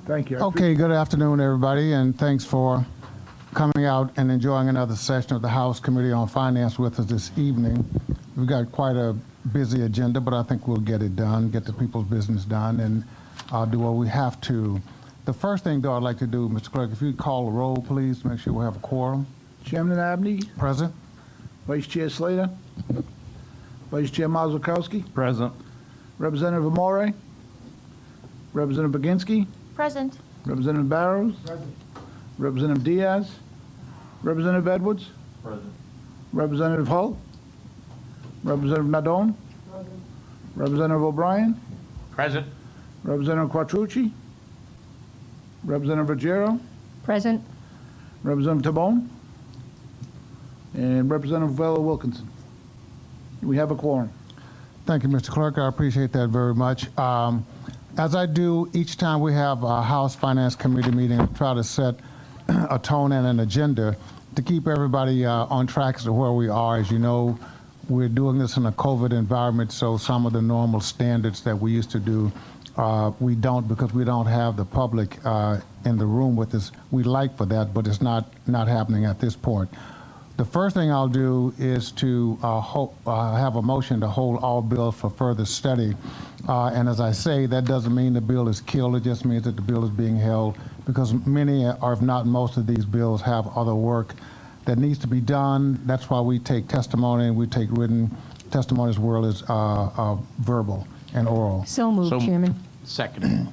Thank you. Okay, good afternoon, everybody, and thanks for coming out and enjoying another session of the House Committee on Finance with us this evening. We've got quite a busy agenda, but I think we'll get it done, get the people's business done, and do what we have to. The first thing, though, I'd like to do, Mr. Clerk, if you'd call the roll, please, make sure we have a quorum. Chairman Abney, Present. Vice Chair Slater, Vice Chair Mazurkowski, Present. Representative Amore, Representative Baginski, Present. Representative Barrows, Representative Diaz, Representative Edwards, Present. Representative Hull, Representative Nadone, Representative O'Brien, Present. Representative Quattrucci, Representative Ruggiero, Present. Representative Tabone, and Representative Vela Wilkinson. We have a quorum. Thank you, Mr. Clerk. I appreciate that very much. As I do each time we have a House Finance Committee meeting, I try to set a tone and an agenda to keep everybody on track as to where we are. As you know, we're doing this in a COVID environment, so some of the normal standards that we used to do, we don't, because we don't have the public in the room with us. We'd like for that, but it's not happening at this point. The first thing I'll do is to have a motion to hold all bills for further study. And as I say, that doesn't mean the bill is killed. It just means that the bill is being held because many, or if not most of these bills, have other work that needs to be done. That's why we take testimony and we take written testimony as well as verbal and oral. So moved, Chairman. Second.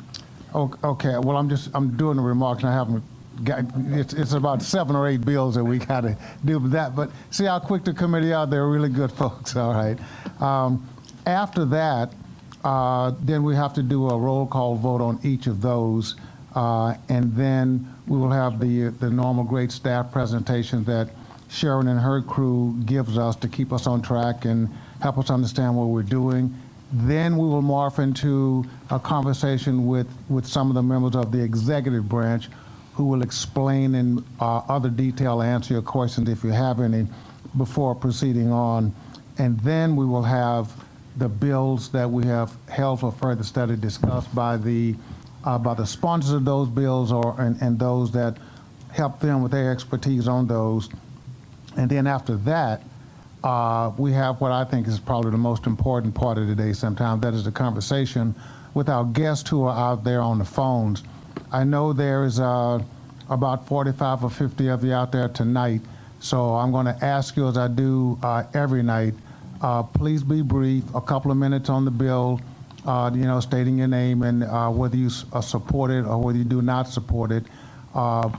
Okay, well, I'm doing the remarks and I haven't got, it's about 7 or 8 bills that we got to deal with that, but see how quick the committee are. They're really good folks, all right. After that, then we have to do a roll call vote on each of those, and then we will have the normal great staff presentation that Sharon and her crew gives us to keep us on track and help us understand what we're doing. Then we will morph into a conversation with some of the members of the executive branch who will explain in other detail, answer your questions if you have any, before proceeding on. And then we will have the bills that we have held for further study discussed by the sponsors of those bills and those that help them with their expertise on those. And then after that, we have what I think is probably the most important part of the day sometimes. That is the conversation with our guests who are out there on the phones. I know there is about 45 or 50 of you out there tonight, so I'm going to ask you, as I do every night, please be brief, a couple of minutes on the bill, stating your name and whether you support it or whether you do not support it.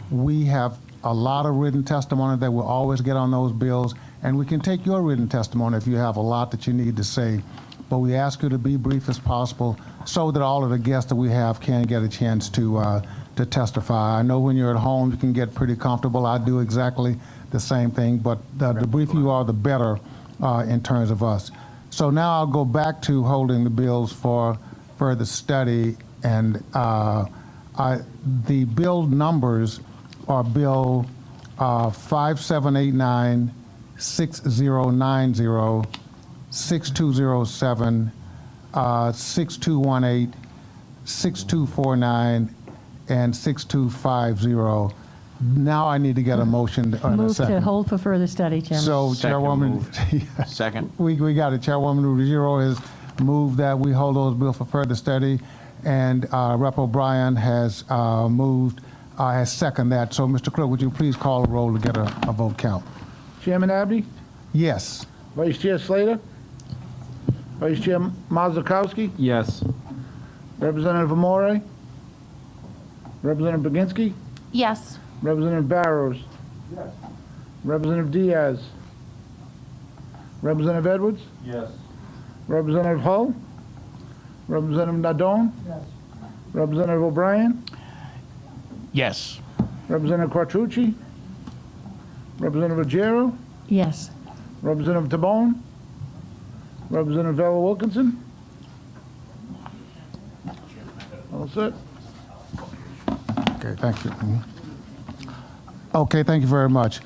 We have a lot of written testimony that we'll always get on those bills, and we can take your written testimony if you have a lot that you need to say. But we ask you to be brief as possible so that all of the guests that we have can get a chance to testify. I know when you're at home, you can get pretty comfortable. I do exactly the same thing, but the briefer you are, the better in terms of us. So now I'll go back to holding the bills for further study, and the bill numbers are Bill 5789, 6090, 6207, 6218, 6249, and 6250. Now I need to get a motion and a Move second. to hold for further study, Chairman. So, Second Chairwoman, Second. we got it. Chairwoman Ruggiero has moved that we hold those bills for further study, and Rep. O'Brien has has seconded that. So, Mr. Clerk, would you please call the roll to get a vote count? Chairman Abney, Yes. Vice Chair Slater, Vice Chair Mazurkowski, Yes. Representative Amore, Representative Baginski, Yes. Representative Barrows, Representative Diaz, Representative Edwards, Yes. Representative Hull, Representative Nadone, Representative O'Brien, Yes. Representative Quattrucci, Representative Ruggiero, Yes. Representative Tabone, Representative Vela Wilkinson. All set? Okay, thank you. Okay, thank you very much.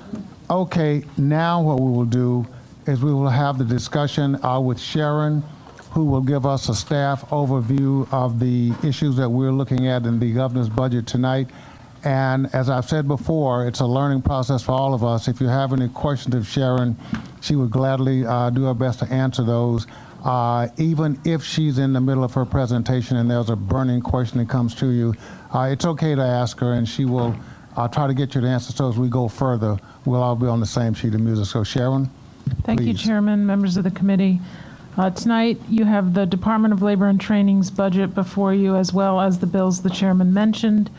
Okay, now what we will do is we will have the discussion with Sharon who will give us a staff overview of the issues that we're looking at in the governor's budget tonight. And as I've said before, it's a learning process for all of us. If you have any questions of Sharon, she would gladly do her best to answer those. Even if she's in the middle of her presentation and there's a burning question that comes to you, it's okay to ask her, and she will try to get you the answer. So as we go further, we'll all be on the same sheet of music. So Sharon, Thank you, please. Chairman, members of the committee. Tonight, you have the Department of Labor and Training's budget before you, as well as the bills the chairman mentioned.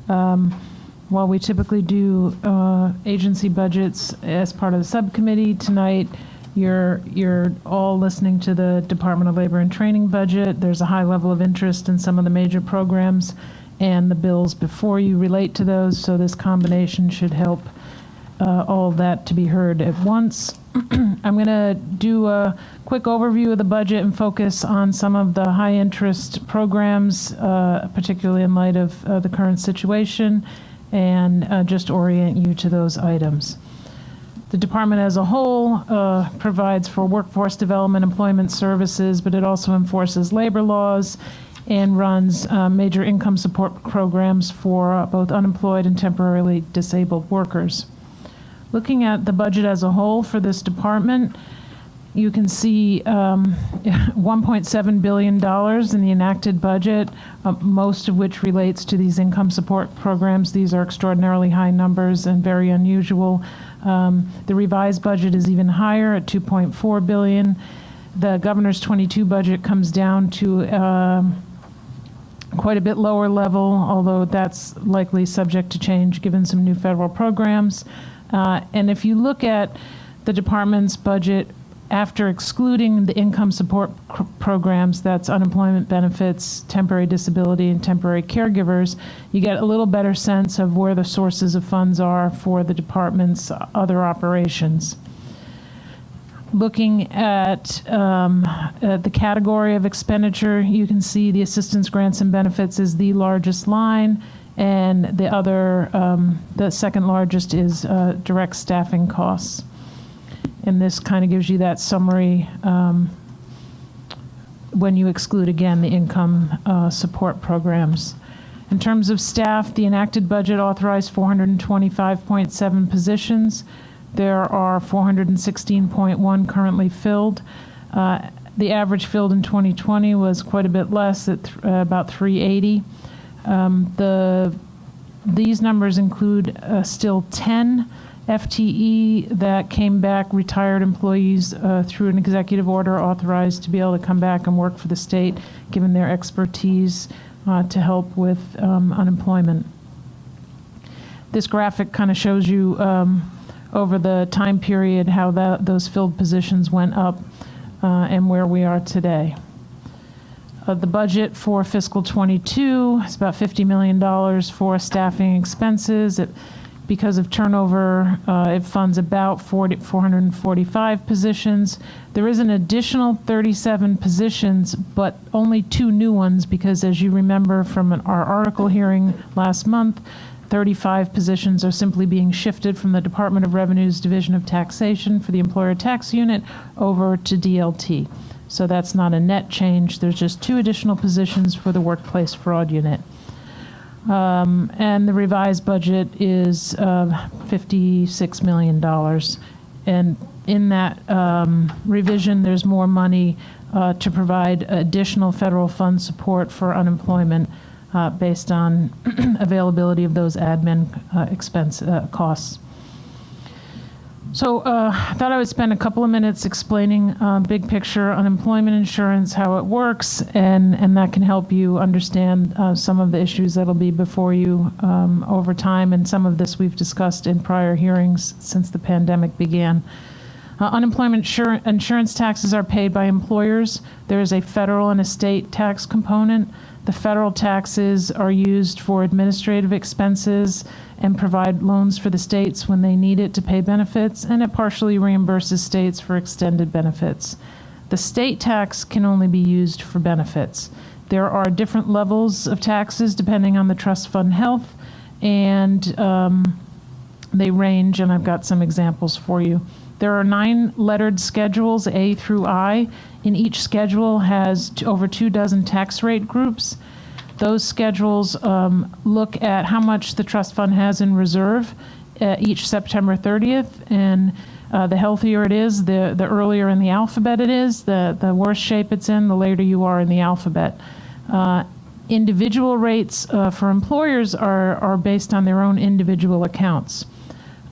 While we typically do agency budgets as part of the subcommittee, tonight you're all listening to the Department of Labor and Training budget. There's a high level of interest in some of the major programs, and the bills before you relate to those, so this combination should help all of that to be heard at once. I'm going to do a quick overview of the budget and focus on some of the high interest programs, particularly in light of the current situation, and just orient you to those items. The department as a whole provides for workforce development, employment services, but it also enforces labor laws and runs major income support programs for both unemployed and temporarily disabled workers. Looking at the budget as a whole for this department, you can see $1.7 billion in the enacted budget, most of which relates to these income support programs. These are extraordinarily high numbers and very unusual. The revised budget is even higher at $2.4 billion. The governor's 22 budget comes down to quite a bit lower level, although that's likely subject to change given some new federal programs. And if you look at the department's budget after excluding the income support programs, that's unemployment benefits, temporary disability, and temporary caregivers, you get a little better sense of where the sources of funds are for the department's other operations. Looking at the category of expenditure, you can see the assistance grants and benefits is the largest line, and the other, the second largest is direct staffing costs. And this kind of gives you that summary when you exclude, again, the income support programs. In terms of staff, the enacted budget authorized 425.7 positions. There are 416.1 currently filled. The average filled in 2020 was quite a bit less at about 380. These numbers include still 10 FTE that came back, retired employees through an executive order authorized to be able to come back and work for the state, given their expertise to help with unemployment. This graphic kind of shows you over the time period how those filled positions went up and where we are today. The budget for fiscal 22 is about $50 million for staffing expenses. Because of turnover, it funds about 445 positions. There is an additional 37 positions, but only 2 new ones, because as you remember from our article hearing last month, 35 positions are simply being shifted from the Department of Revenue's Division of Taxation for the Employer Tax Unit over to DLT. So that's not a net change. There's just 2 additional positions for the Workplace Fraud Unit. And the revised budget is $56 million. And in that revision, there's more money to provide additional federal fund support for unemployment based on availability of those admin expense costs. So I thought I would spend a couple of minutes explaining big picture unemployment insurance, how it works, and that can help you understand some of the issues that'll be before you over time, and some of this we've discussed in prior hearings since the pandemic began. Unemployment insurance taxes are paid by employers. There is a federal and a state tax component. The federal taxes are used for administrative expenses and provide loans for the states when they need it to pay benefits, and it partially reimburses states for extended benefits. The state tax can only be used for benefits. There are different levels of taxes depending on the trust fund health, and they range, and I've got some examples for you. There are 9 lettered schedules, A through I, in each schedule has over 24 tax rate groups. Those schedules look at how much the trust fund has in reserve each September 30th, and the healthier it is, the earlier in the alphabet it is, the worse shape it's in, the later you are in the alphabet. Individual rates for employers are based on their own individual accounts.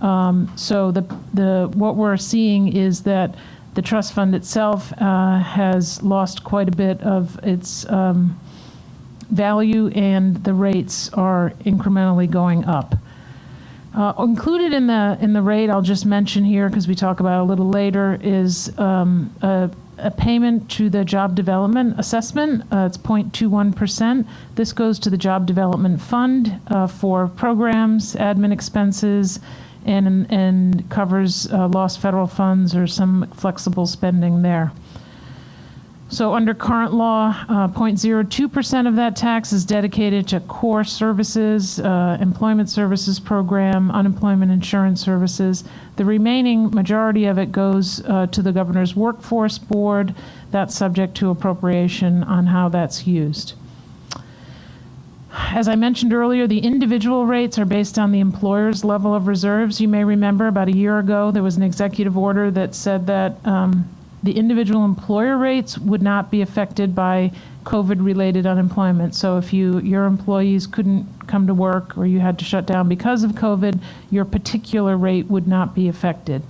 So what we're seeing is that the trust fund itself has lost quite a bit of its value, and the rates are incrementally going up. Included in the rate, I'll just mention here because we talk about it a little later, is a payment to the job development assessment. It's 0.21%. This goes to the job development fund for programs, admin expenses, and covers lost federal funds or some flexible spending there. So under current law, 0.02% of that tax is dedicated to core services, employment services program, unemployment insurance services. The remaining majority of it goes to the governor's workforce board. That's subject to appropriation on how that's used. As I mentioned earlier, the individual rates are based on the employer's level of reserves. You may remember about a year ago, there was an executive order that said that the individual employer rates would not be affected by COVID-related unemployment. So if your employees couldn't come to work or you had to shut down because of COVID, your particular rate would not be affected.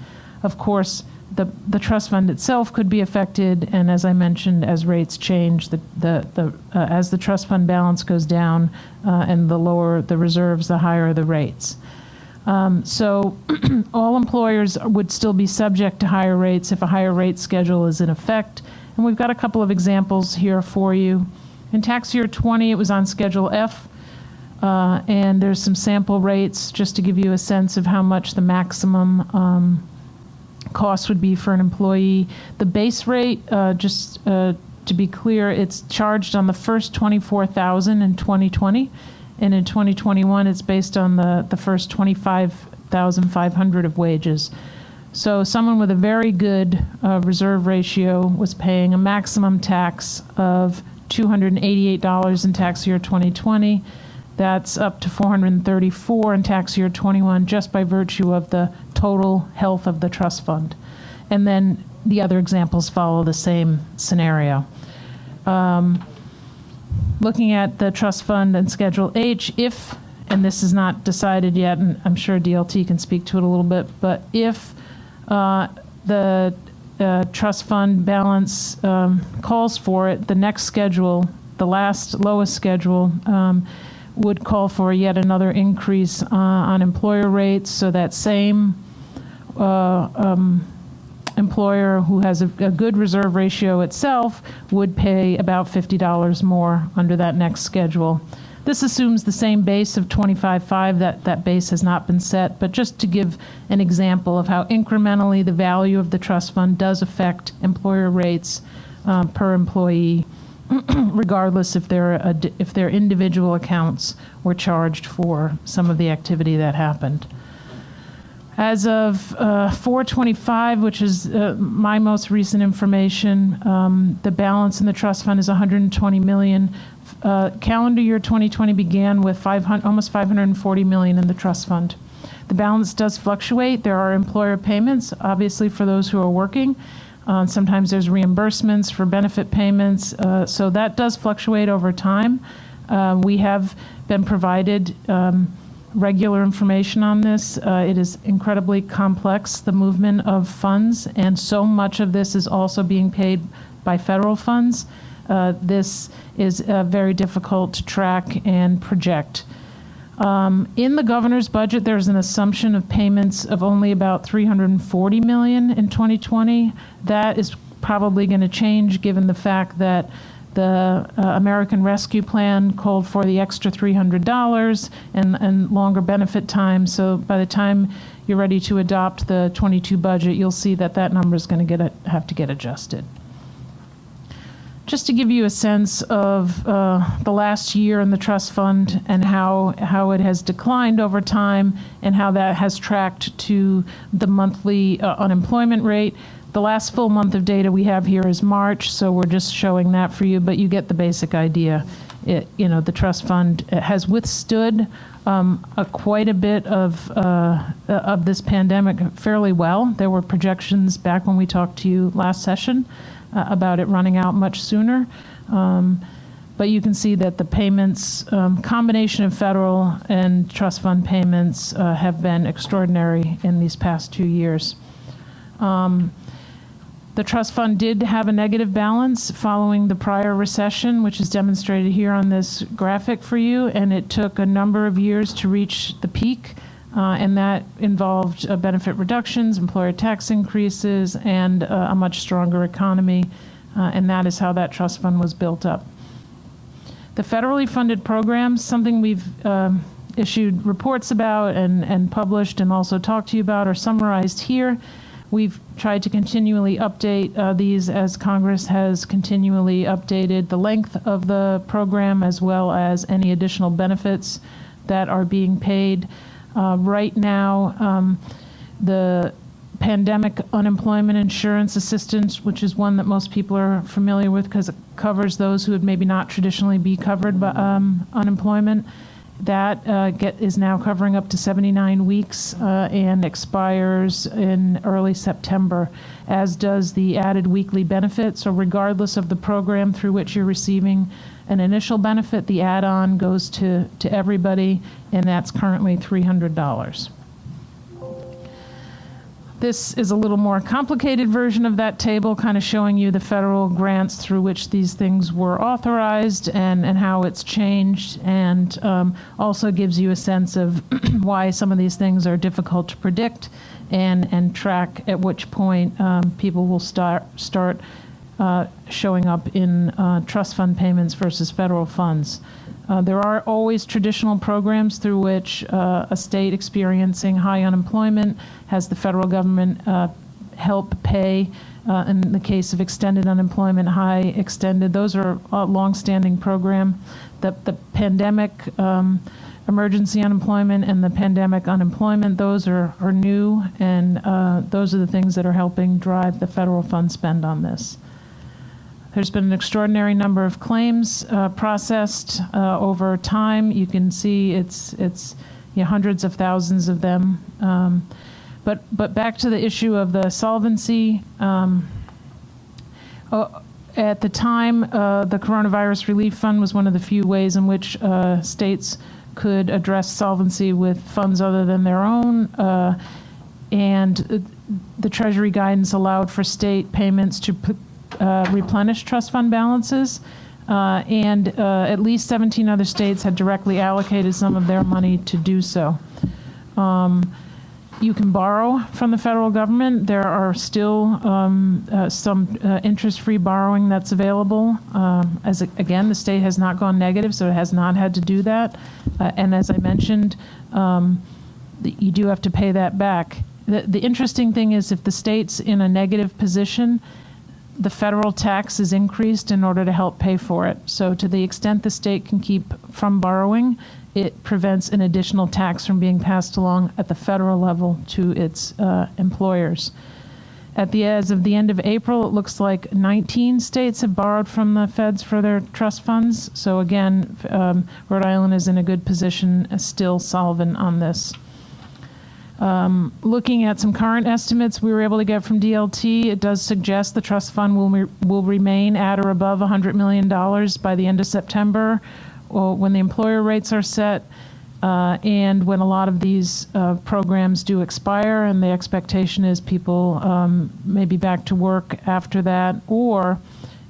Of course, the trust fund itself could be affected, and as I mentioned, as rates change, as the trust fund balance goes down and the lower the reserves, the higher the rates. So all employers would still be subject to higher rates if a higher rate schedule is in effect. And we've got a couple of examples here for you. In tax year 20, it was on Schedule F, and there's some sample rates just to give you a sense of how much the maximum cost would be for an employee. The base rate, just to be clear, it's charged on the first $24,000 in 2020. And in 2021, it's based on the first $25,500 of wages. So someone with a very good reserve ratio was paying a maximum tax of $288 in tax year 2020. That's up to $434 in tax year 21 just by virtue of the total health of the trust fund. And then the other examples follow the same scenario. Looking at the trust fund and Schedule H, if, and this is not decided yet, and I'm sure DLT can speak to it a little bit, but if the trust fund balance calls for it, the next schedule, the lowest schedule, would call for yet another increase on employer rates. So that same employer who has a good reserve ratio itself would pay about $50 more under that next schedule. This assumes the same base of 25.5. That base has not been set, but just to give an example of how incrementally the value of the trust fund does affect employer rates per employee, regardless if their individual accounts were charged for some of the activity that happened. As of 4/25, which is my most recent information, the balance in the trust fund is $120 million. Calendar year 2020 began with almost $540 million in the trust fund. The balance does fluctuate. There are employer payments, obviously, for those who are working. Sometimes there's reimbursements for benefit payments. So that does fluctuate over time. We have been provided regular information on this. It is incredibly complex, the movement of funds, and so much of this is also being paid by federal funds. This is very difficult to track and project. In the governor's budget, there's an assumption of payments of only about $340 million in 2020. That is probably going to change given the fact that the American Rescue Plan called for the extra $300 and longer benefit time. So by the time you're ready to adopt the 22 budget, you'll see that number is going to have to get adjusted. Just to give you a sense of the last year in the trust fund and how it has declined over time and how that has tracked to the monthly unemployment rate, The last full month of data we have here is March, so we're just showing that for you, but you get the basic idea. The trust fund has withstood quite a bit of this pandemic fairly well. There were projections back when we talked to you last session about it running out much sooner. But you can see that the payments, combination of federal and trust fund payments, have been extraordinary in these past 2 years. The trust fund did have a negative balance following the prior recession, which is demonstrated here on this graphic for you, and it took a number of years to reach the peak, and that involved benefit reductions, employer tax increases, and a much stronger economy, and that is how that trust fund was built up. The federally funded programs, something we've issued reports about and published and also talked to you about, are summarized here. We've tried to continually update these as Congress has continually updated the length of the program as well as any additional benefits that are being paid. Right now, the pandemic unemployment insurance assistance, which is one that most people are familiar with because it covers those who would maybe not traditionally be covered by unemployment, that is now covering up to 79 weeks and expires in early September, as does the added weekly benefit. So regardless of the program through which you're receiving an initial benefit, the add-on goes to everybody, and that's currently $300. This is a little more complicated version of that table, kind of showing you the federal grants through which these things were authorized and how it's changed, and also gives you a sense of why some of these things are difficult to predict and track at which point people will start showing up in trust fund payments versus federal funds. There are always traditional programs through which a state experiencing high unemployment has the federal government help pay. In the case of extended unemployment, high extended, those are a long-standing program. The pandemic emergency unemployment and the pandemic unemployment, those are new, and those are the things that are helping drive the federal fund spend on this. There's been an extraordinary number of claims processed over time. You can see it's hundreds of thousands of them. But back to the issue of the solvency. At the time, the Coronavirus Relief Fund was one of the few ways in which states could address solvency with funds other than their own. And the Treasury guidance allowed for state payments to replenish trust fund balances, and at least 17 other states had directly allocated some of their money to do so. You can borrow from the federal government. There are still some interest-free borrowing that's available. Again, the state has not gone negative, so it has not had to do that. And as I mentioned, you do have to pay that back. The interesting thing is if the state's in a negative position, the federal tax is increased in order to help pay for it. So to the extent the state can keep from borrowing, it prevents an additional tax from being passed along at the federal level to its employers. As of the end of April, it looks like 19 states have borrowed from the feds for their trust funds. So again, Rhode Island is in a good position, still solvent on this. Looking at some current estimates we were able to get from DLT, it does suggest the trust fund will remain at or above $100 million by the end of September, or when the employer rates are set, and when a lot of these programs do expire, and the expectation is people may be back to work after that, or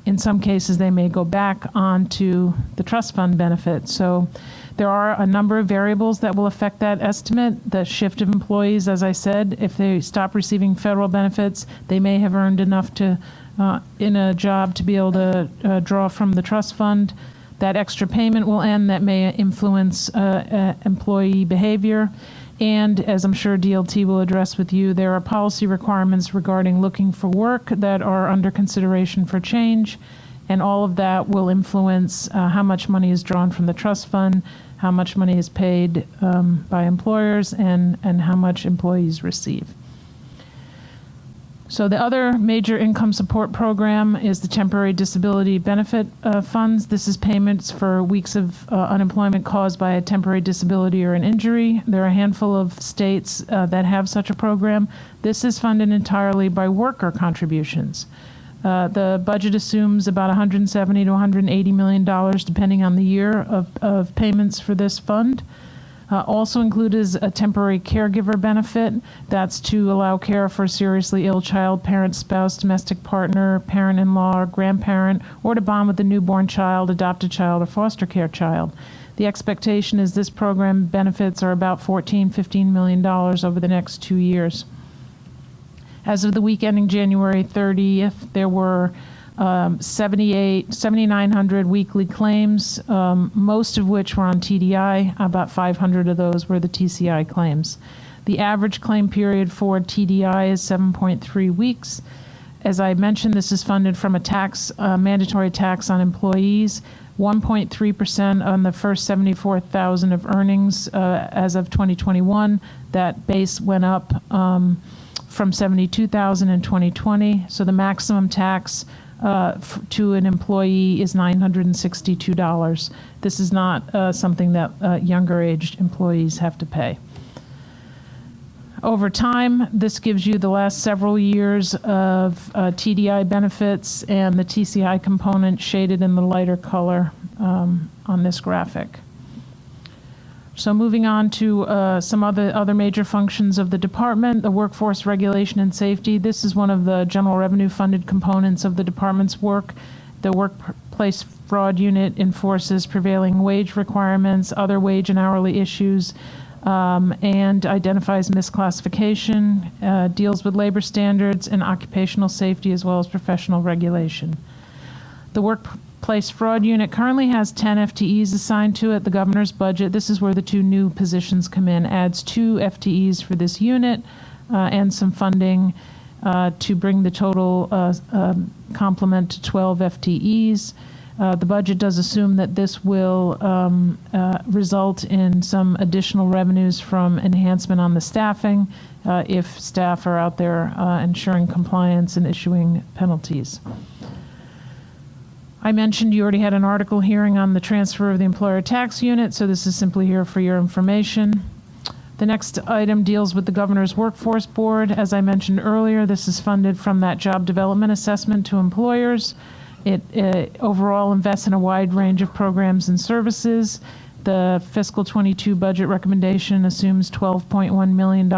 in some cases they may go back onto the trust fund benefit. So there are a number of variables that will affect that estimate. The shift of employees, as I said, if they stop receiving federal benefits, they may have earned enough to in a job to be able to draw from the trust fund. That extra payment will end. That may influence employee behavior. And as I'm sure DLT will address with you, there are policy requirements regarding looking for work that are under consideration for change. And all of that will influence how much money is drawn from the trust fund, how much money is paid by employers, and how much employees receive. So the other major income support program is the temporary disability benefit funds. This is payments for weeks of unemployment caused by a temporary disability or an injury. There are a handful of states that have such a program. This is funded entirely by worker contributions. The budget assumes about $170 to $180 million, depending on the year, of payments for this fund. Also included is a temporary caregiver benefit. That's to allow care for a seriously ill child, parent, spouse, domestic partner, parent-in-law, or grandparent, or to bond with a newborn child, adopted child, or foster care child. The expectation is this program benefits are about $15 million over the next 2 years. As of the week ending January 30th, there were 7,900 weekly claims, most of which were on TDI. About 500 of those were the TCI claims. The average claim period for TDI is 7.3 weeks. As I mentioned, this is funded from a mandatory tax on employees, 1.3% on the first 74,000 of earnings as of 2021. That base went up from 72,000 in 2020. So the maximum tax to an employee is $962. This is not something that younger aged employees have to pay. Over time, this gives you the last several years of TDI benefits and the TCI component shaded in the lighter color on this graphic. So moving on to some other major functions of the department, the workforce regulation and safety. This is one of the general revenue funded components of the department's work. The workplace fraud unit enforces prevailing wage requirements, other wage and hourly issues, and identifies misclassification, deals with labor standards and occupational safety as well as professional regulation. The Workplace Fraud Unit currently has 10 FTEs assigned to it. The governor's budget, this is where the 2 new positions come in, adds 2 FTEs for this unit and some funding to bring the total complement to 12 FTEs. The budget does assume that this will result in some additional revenues from enhancement on the staffing if staff are out there ensuring compliance and issuing penalties. I mentioned you already had an article hearing on the transfer of the employer tax unit, so this is simply here for your information. The next item deals with the Governor's Workforce Board. As I mentioned earlier, this is funded from that job development assessment to employers. It overall invests in a wide range of programs and services. The fiscal 22 budget recommendation assumes $12.1 million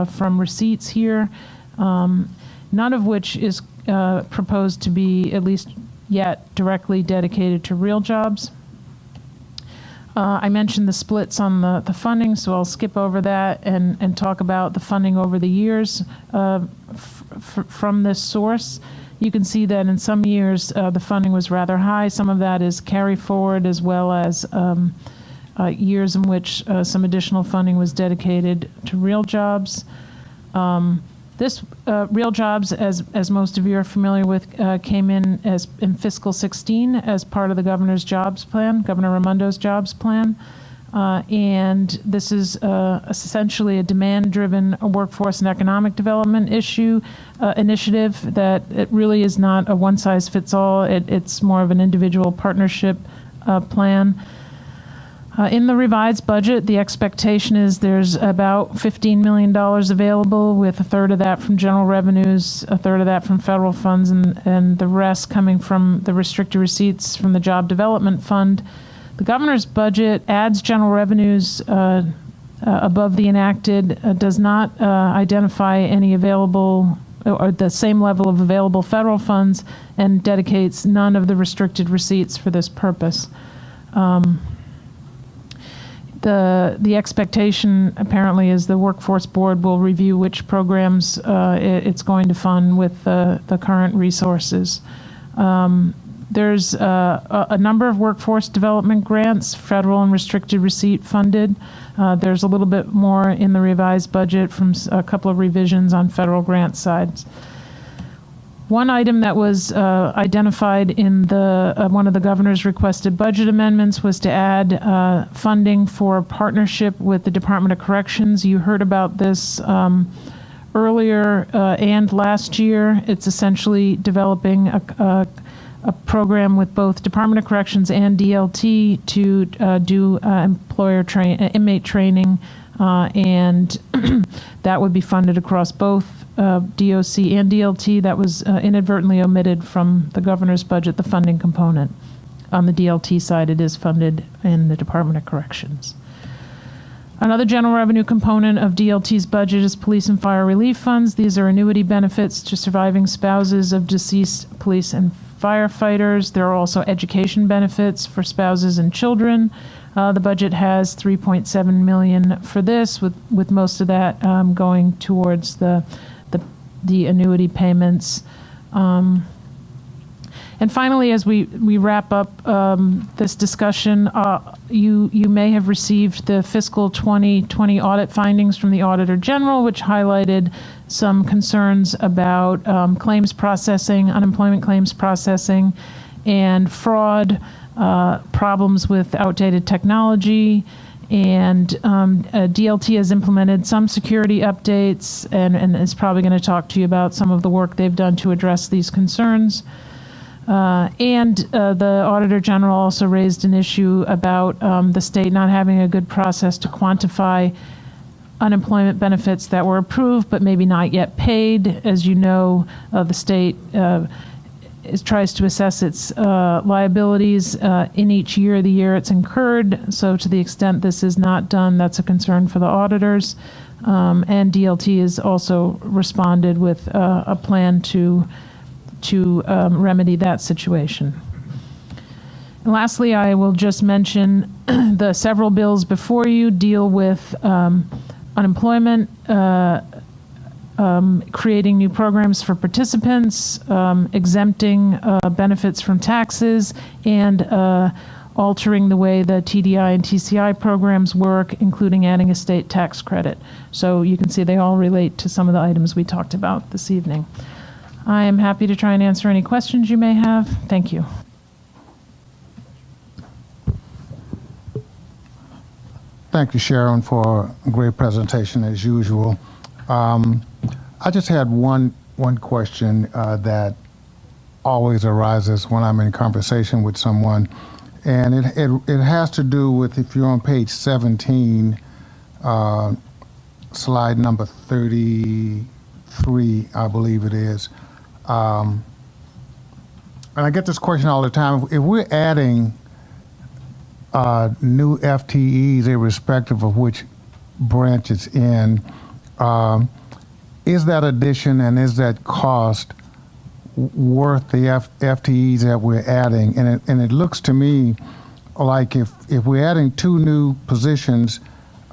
from receipts here, none of which is proposed to be, at least yet, directly dedicated to real jobs. I mentioned the splits on the funding, so I'll skip over that and talk about the funding over the years from this source. You can see that in some years the funding was rather high. Some of that is carry forward, as well as years in which some additional funding was dedicated to real jobs. This real jobs, as most of you are familiar with, came in fiscal 16 as part of the governor's jobs plan, Governor Raimondo's jobs plan. And this is essentially a demand-driven workforce and economic development initiative that it really is not a one-size-fits-all. It's more of an individual partnership plan. In the revised budget, the expectation is there's about $15 million available, with a third of that from general revenues, a third of that from federal funds, and the rest coming from the restricted receipts from the Job Development Fund. The governor's budget adds general revenues above the enacted, does not identify any available or the same level of available federal funds, and dedicates none of the restricted receipts for this purpose. The expectation apparently is the Workforce Board will review which programs it's going to fund with the current resources. There's a number of workforce development grants, federal and restricted receipt funded. There's a little bit more in the revised budget from a couple of revisions on federal grant sides. One item that was identified in one of the governor's requested budget amendments was to add funding for a partnership with the Department of Corrections. You heard about this earlier and last year. It's essentially developing a program with both Department of Corrections and DLT to do inmate training, and that would be funded across both DOC and DLT. That was inadvertently omitted from the governor's budget, the funding component. On the DLT side, it is funded in the Department of Corrections. Another general revenue component of DLT's budget is police and fire relief funds. These are annuity benefits to surviving spouses of deceased police and firefighters. There are also education benefits for spouses and children. The budget has $3.7 million for this, with most of that going towards the annuity payments. And finally, as we wrap up this discussion, you may have received the fiscal 2020 audit findings from the Auditor General, which highlighted some concerns about claims processing, unemployment claims processing, and fraud, problems with outdated technology. And DLT has implemented some security updates and is probably going to talk to you about some of the work they've done to address these concerns. The Auditor General also raised an issue about the state not having a good process to quantify unemployment benefits that were approved but maybe not yet paid. As you know, the state tries to assess its liabilities in each year, the year it's incurred. So to the extent this is not done, that's a concern for the auditors. And DLT has also responded with a plan to remedy that situation. And lastly, I will just mention the several bills before you deal with unemployment, creating new programs for participants, exempting benefits from taxes, and altering the way the TDI and TCI programs work, including adding a state tax credit. So you can see they all relate to some of the items we talked about this evening. I am happy to try and answer any questions you may have. Thank you. Thank you, Sharon, for a great presentation as usual. I just had one question that always arises when I'm in conversation with someone, and it has to do with, if you're on page 17, slide number 33, I believe it is. And I get this question all the time. If we're adding new FTEs, irrespective of which branch it's in, is that addition and is that cost worth the FTEs that we're adding? And it looks to me like if we're adding 2 new positions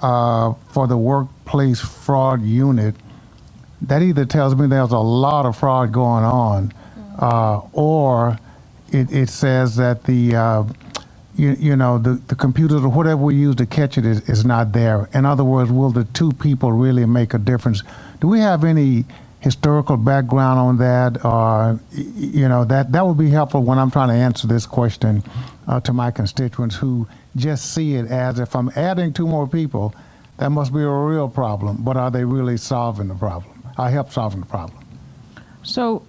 for the workplace fraud unit, that either tells me there's a lot of fraud going on, or it says that the computers or whatever we use to catch it is not there. In other words, will the 2 people really make a difference? Do we have any historical background on that? Or, that would be helpful when I'm trying to answer this question to my constituents who just see it as, if I'm adding 2 more people, that must be a real problem. But are they really solving the problem? I help solving the problem. So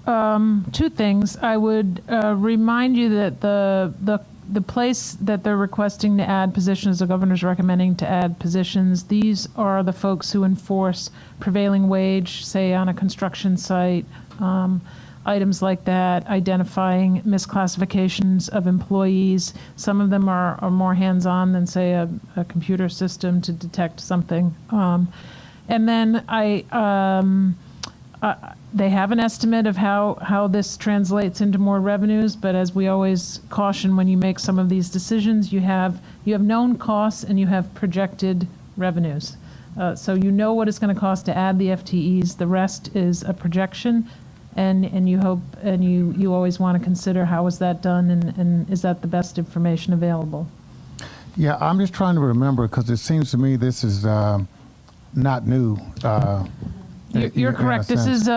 2 things. I would remind you that the place that they're requesting to add positions, the governor's recommending to add positions, these are the folks who enforce prevailing wage, say on a construction site, items like that, identifying misclassifications of employees. Some of them are more hands-on than, say, a computer system to detect something. And then they have an estimate of how this translates into more revenues, but as we always caution when you make some of these decisions, you have known costs and you have projected revenues. So you know what it's going to cost to add the FTEs. The rest is a projection, and you hope, and you always want to consider how is that done and is that the best information available. Yeah, I'm just trying to remember, because it seems to me this is not new. You're correct. This is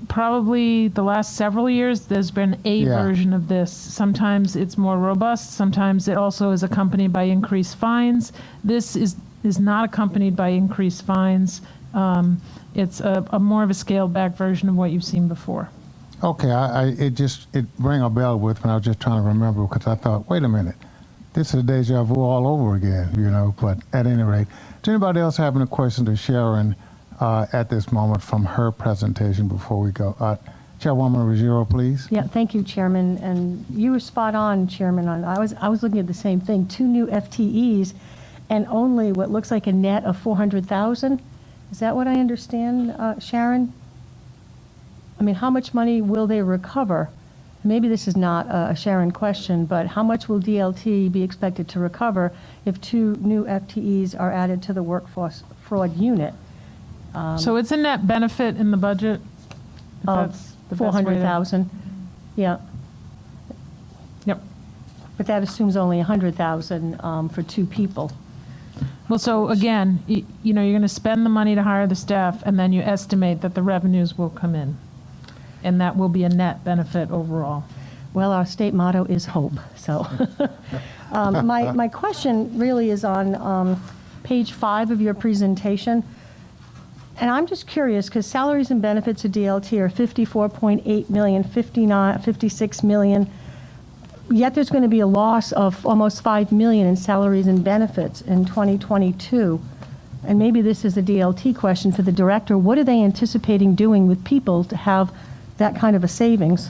probably the last several years. There's been a version of this. Sometimes it's more robust. Sometimes it also is accompanied by increased fines. This is not accompanied by increased fines. It's a more of a scaled back version of what you've seen before. Okay, it rang a bell with me. I was just trying to remember because I thought, wait a minute, this is deja vu all over again, But at any rate, does anybody else have any questions to Sharon at this moment from her presentation before we go? Chairwoman Ruggiero, please. Yeah, thank you, Chairman. And you were spot on, Chairman. I was looking at the same thing. 2 new FTEs and only what looks like a net of 400,000. Is that what I understand, Sharon? I mean, how much money will they recover? Maybe this is not a Sharon question, but how much will DLT be expected to recover if 2 new FTEs are added to the workforce fraud unit? So it's a net benefit in the budget. if Of that's the best way to- 400,000? Yeah, Yep. but that assumes only 100,000 for 2 people. Well, so again, you're going to spend the money to hire the staff, and then you estimate that the revenues will come in. And that will be a net benefit overall. Well, our state motto is hope, so. My question really is on page 5 of your presentation. And I'm just curious, because salaries and benefits of DLT are 54.8 million, 56 million, yet there's going to be a loss of almost 5 million in salaries and benefits in 2022. And maybe this is a DLT question for the director. What are they anticipating doing with people to have that kind of a savings?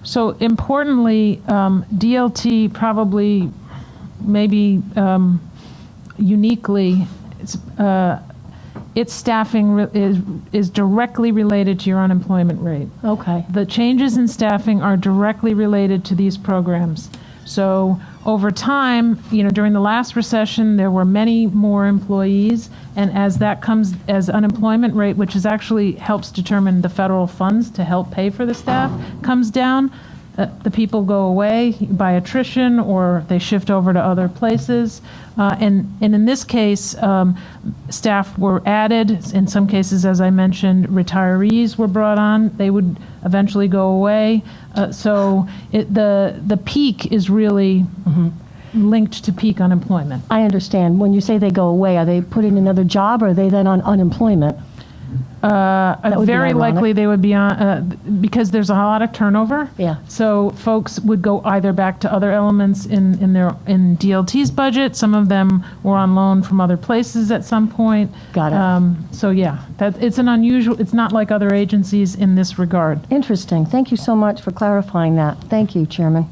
So importantly, DLT probably, maybe uniquely, its staffing is directly related to your unemployment rate. Okay. The changes in staffing are directly related to these programs. So over time, during the last recession, there were many more employees, and as that comes, as unemployment rate, which is actually helps determine the federal funds to help pay for the staff, comes down, the people go away by attrition or they shift over to other places. And in this case, staff were added. In some cases, as I mentioned, retirees were brought on. They would eventually go away. So the peak is really linked to peak unemployment. I understand. When you say they go away, are they put in another job or are they then on unemployment? would be Very ironic. likely they would be on, because there's a lot of turnover. Yeah. So folks would go either back to other elements in DLT's budget. Some of them were on loan from other places at some point. Got it. So yeah, it's an unusual, it's not like other agencies in this regard. Interesting. Thank you so much for clarifying that. Thank you, Chairman.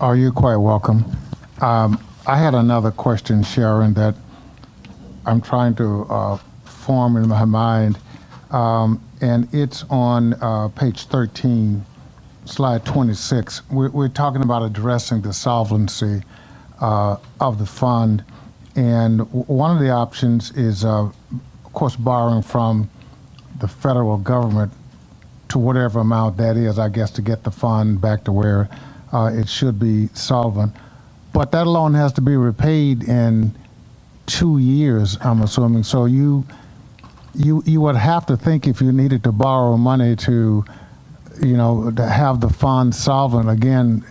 Oh, you're quite welcome. I had another question, Sharon, that I'm trying to form in my mind, and it's on page 13, slide 26. We're talking about addressing the solvency of the fund, and one of the options is, of course, borrowing from the federal government to whatever amount that is, I guess, to get the fund back to where it should be solvent. But that loan has to be repaid in 2 years, I'm assuming. So you would have to think, if you needed to borrow money to have the fund solvent again,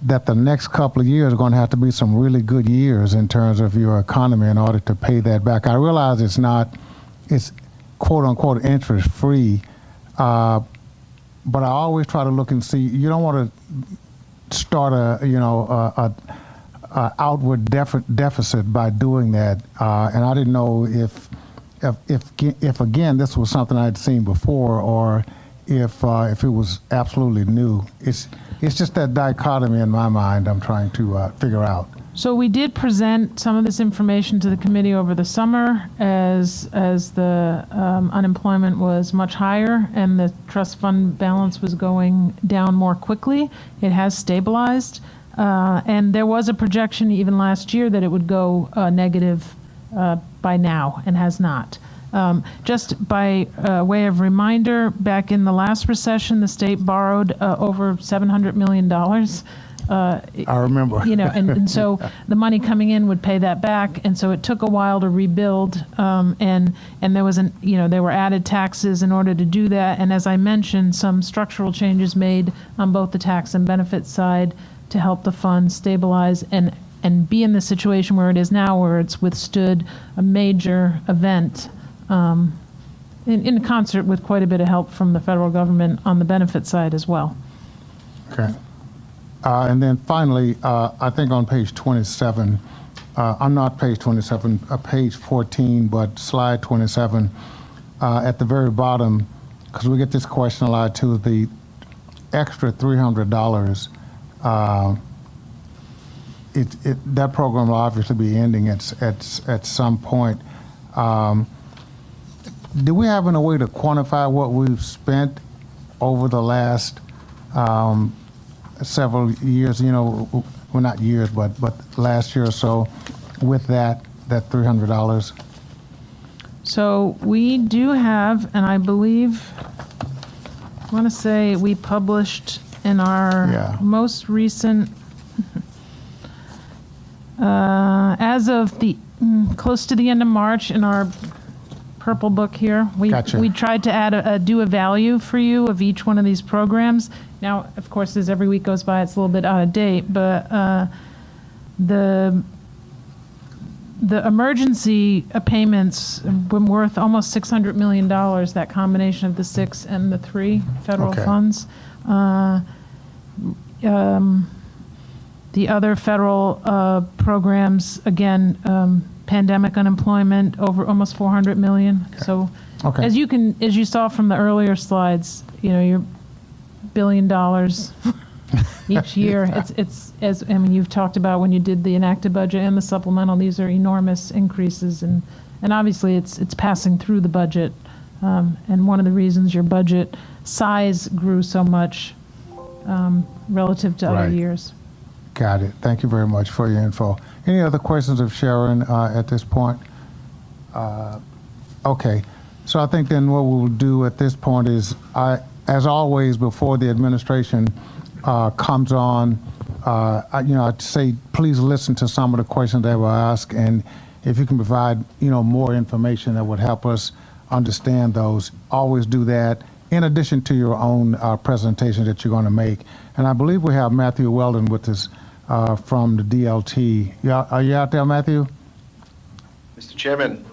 that the next couple of years are going to have to be some really good years in terms of your economy in order to pay that back. I realize it's quote unquote interest free, but I always try to look and see. You don't want to start a outward deficit by doing that, and I didn't know if again this was something I'd seen before, or if it was absolutely new. It's just that dichotomy in my mind I'm trying to figure out. So we did present some of this information to the committee over the summer as the unemployment was much higher and the trust fund balance was going down more quickly. It has stabilized. And there was a projection even last year that it would go negative by now, and has not. Just by way of reminder, back in the last recession, the state borrowed over $700 million. I remember. And so the money coming in would pay that back, and so it took a while to rebuild. And there was there were added taxes in order to do that. And as I mentioned, some structural changes made on both the tax and benefit side to help the fund stabilize and be in the situation where it is now, where it's withstood a major event in concert with quite a bit of help from the federal government on the benefit side as well. Okay. And then finally, I think on page 27, I'm not page 27, page 14, but slide 27, at the very bottom, because we get this question a lot too, the extra $300, that program will obviously be ending at some point. Do we have any way to quantify what we've spent over the last several years, well, not years, but last year or so with that $300? So we do have, and I believe, I want to say we published in our most recent, as of the close to the end of March in our purple book here, we tried to do a value for you of each one of these programs. Now, of course, as every week goes by, it's a little bit out of date, but the emergency payments were worth almost $600 million, that combination of the 6 and the 3 federal funds. The other federal programs, again, pandemic unemployment, over almost $400 million. So as you saw from the earlier slides, you're $1 billion each year. It's you've talked about when you did the enacted budget and the supplemental, these are enormous increases, and obviously it's passing through the budget. And one of the reasons your budget size grew so much relative to other years. Got it. Thank you very much for your info. Any other questions of Sharon at this point? Okay. So I think then what we'll do at this point is, as always, before the administration comes on, I'd say please listen to some of the questions they will ask, and if you can provide, more information that would help us understand those, always do that, in addition to your own presentation that you're going to make. And I believe we have Matthew Weldon with us from the DLT. Are you out there, Matthew? Mr. Chairman,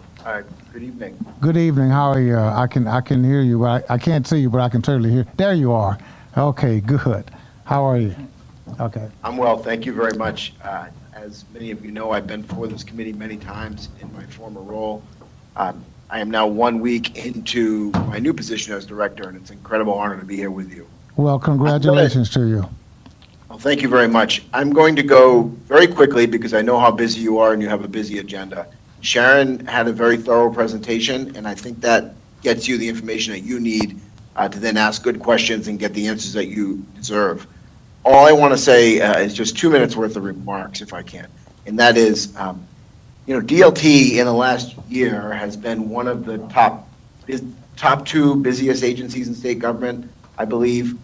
good evening. Good evening. How are you? I can hear you, but I can't see you, but I can certainly hear. There you are. Okay, good. How are you? Okay. I'm well, thank you very much. As many of you know, I've been before this committee many times in my former role. I am now 1 week into my new position as director, and it's an incredible honor to be here with you. Well, congratulations to you. Well, thank you very much. I'm going to go very quickly because I know how busy you are and you have a busy agenda. Sharon had a very thorough presentation, and I think that gets you the information that you need to then ask good questions and get the answers that you deserve. All I want to say is just 2 minutes worth of remarks, if I can, and that is, DLT in the last year has been one of the top 2 busiest agencies in state government, I believe.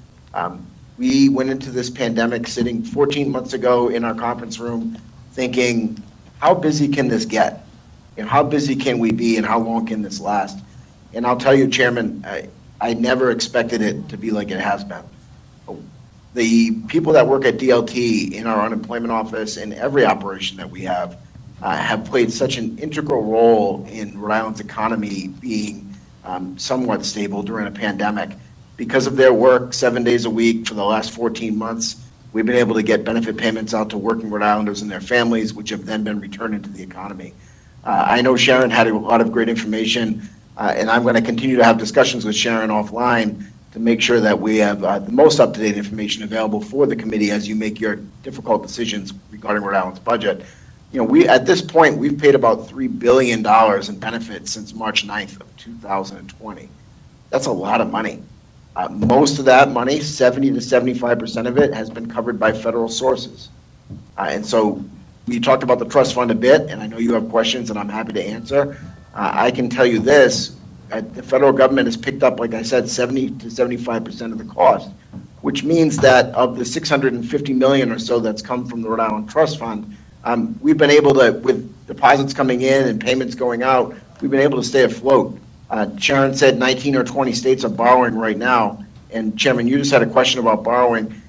We went into this pandemic sitting 14 months ago in our conference room thinking, how busy can this get? How busy can we be, and how long can this last? And I'll tell you, Chairman, I never expected it to be like it has been. The people that work at DLT in our unemployment office and every operation that we have played such an integral role in Rhode Island's economy being somewhat stable during a pandemic. Because of their work 7 days a week for the last 14 months, we've been able to get benefit payments out to working Rhode Islanders and their families, which have then been returned into the economy. I know Sharon had a lot of great information, and I'm going to continue to have discussions with Sharon offline to make sure that we have the most up-to-date information available for the committee as you make your difficult decisions regarding Rhode Island's budget. At this point, we've paid about $3 billion in benefits since March 9th of 2020. That's a lot of money. Most of that money, 70 to 75% of it, has been covered by federal sources. And so we talked about the trust fund a bit, and I know you have questions, and I'm happy to answer. I can tell you this, the federal government has picked up, like I said, 70 to 75% of the cost, which means that of the $650 million or so that's come from the Rhode Island Trust Fund, we've been able to, with deposits coming in and payments going out, we've been able to stay afloat. Sharon said 19 or 20 states are borrowing right now. And Chairman, you just had a question about borrowing.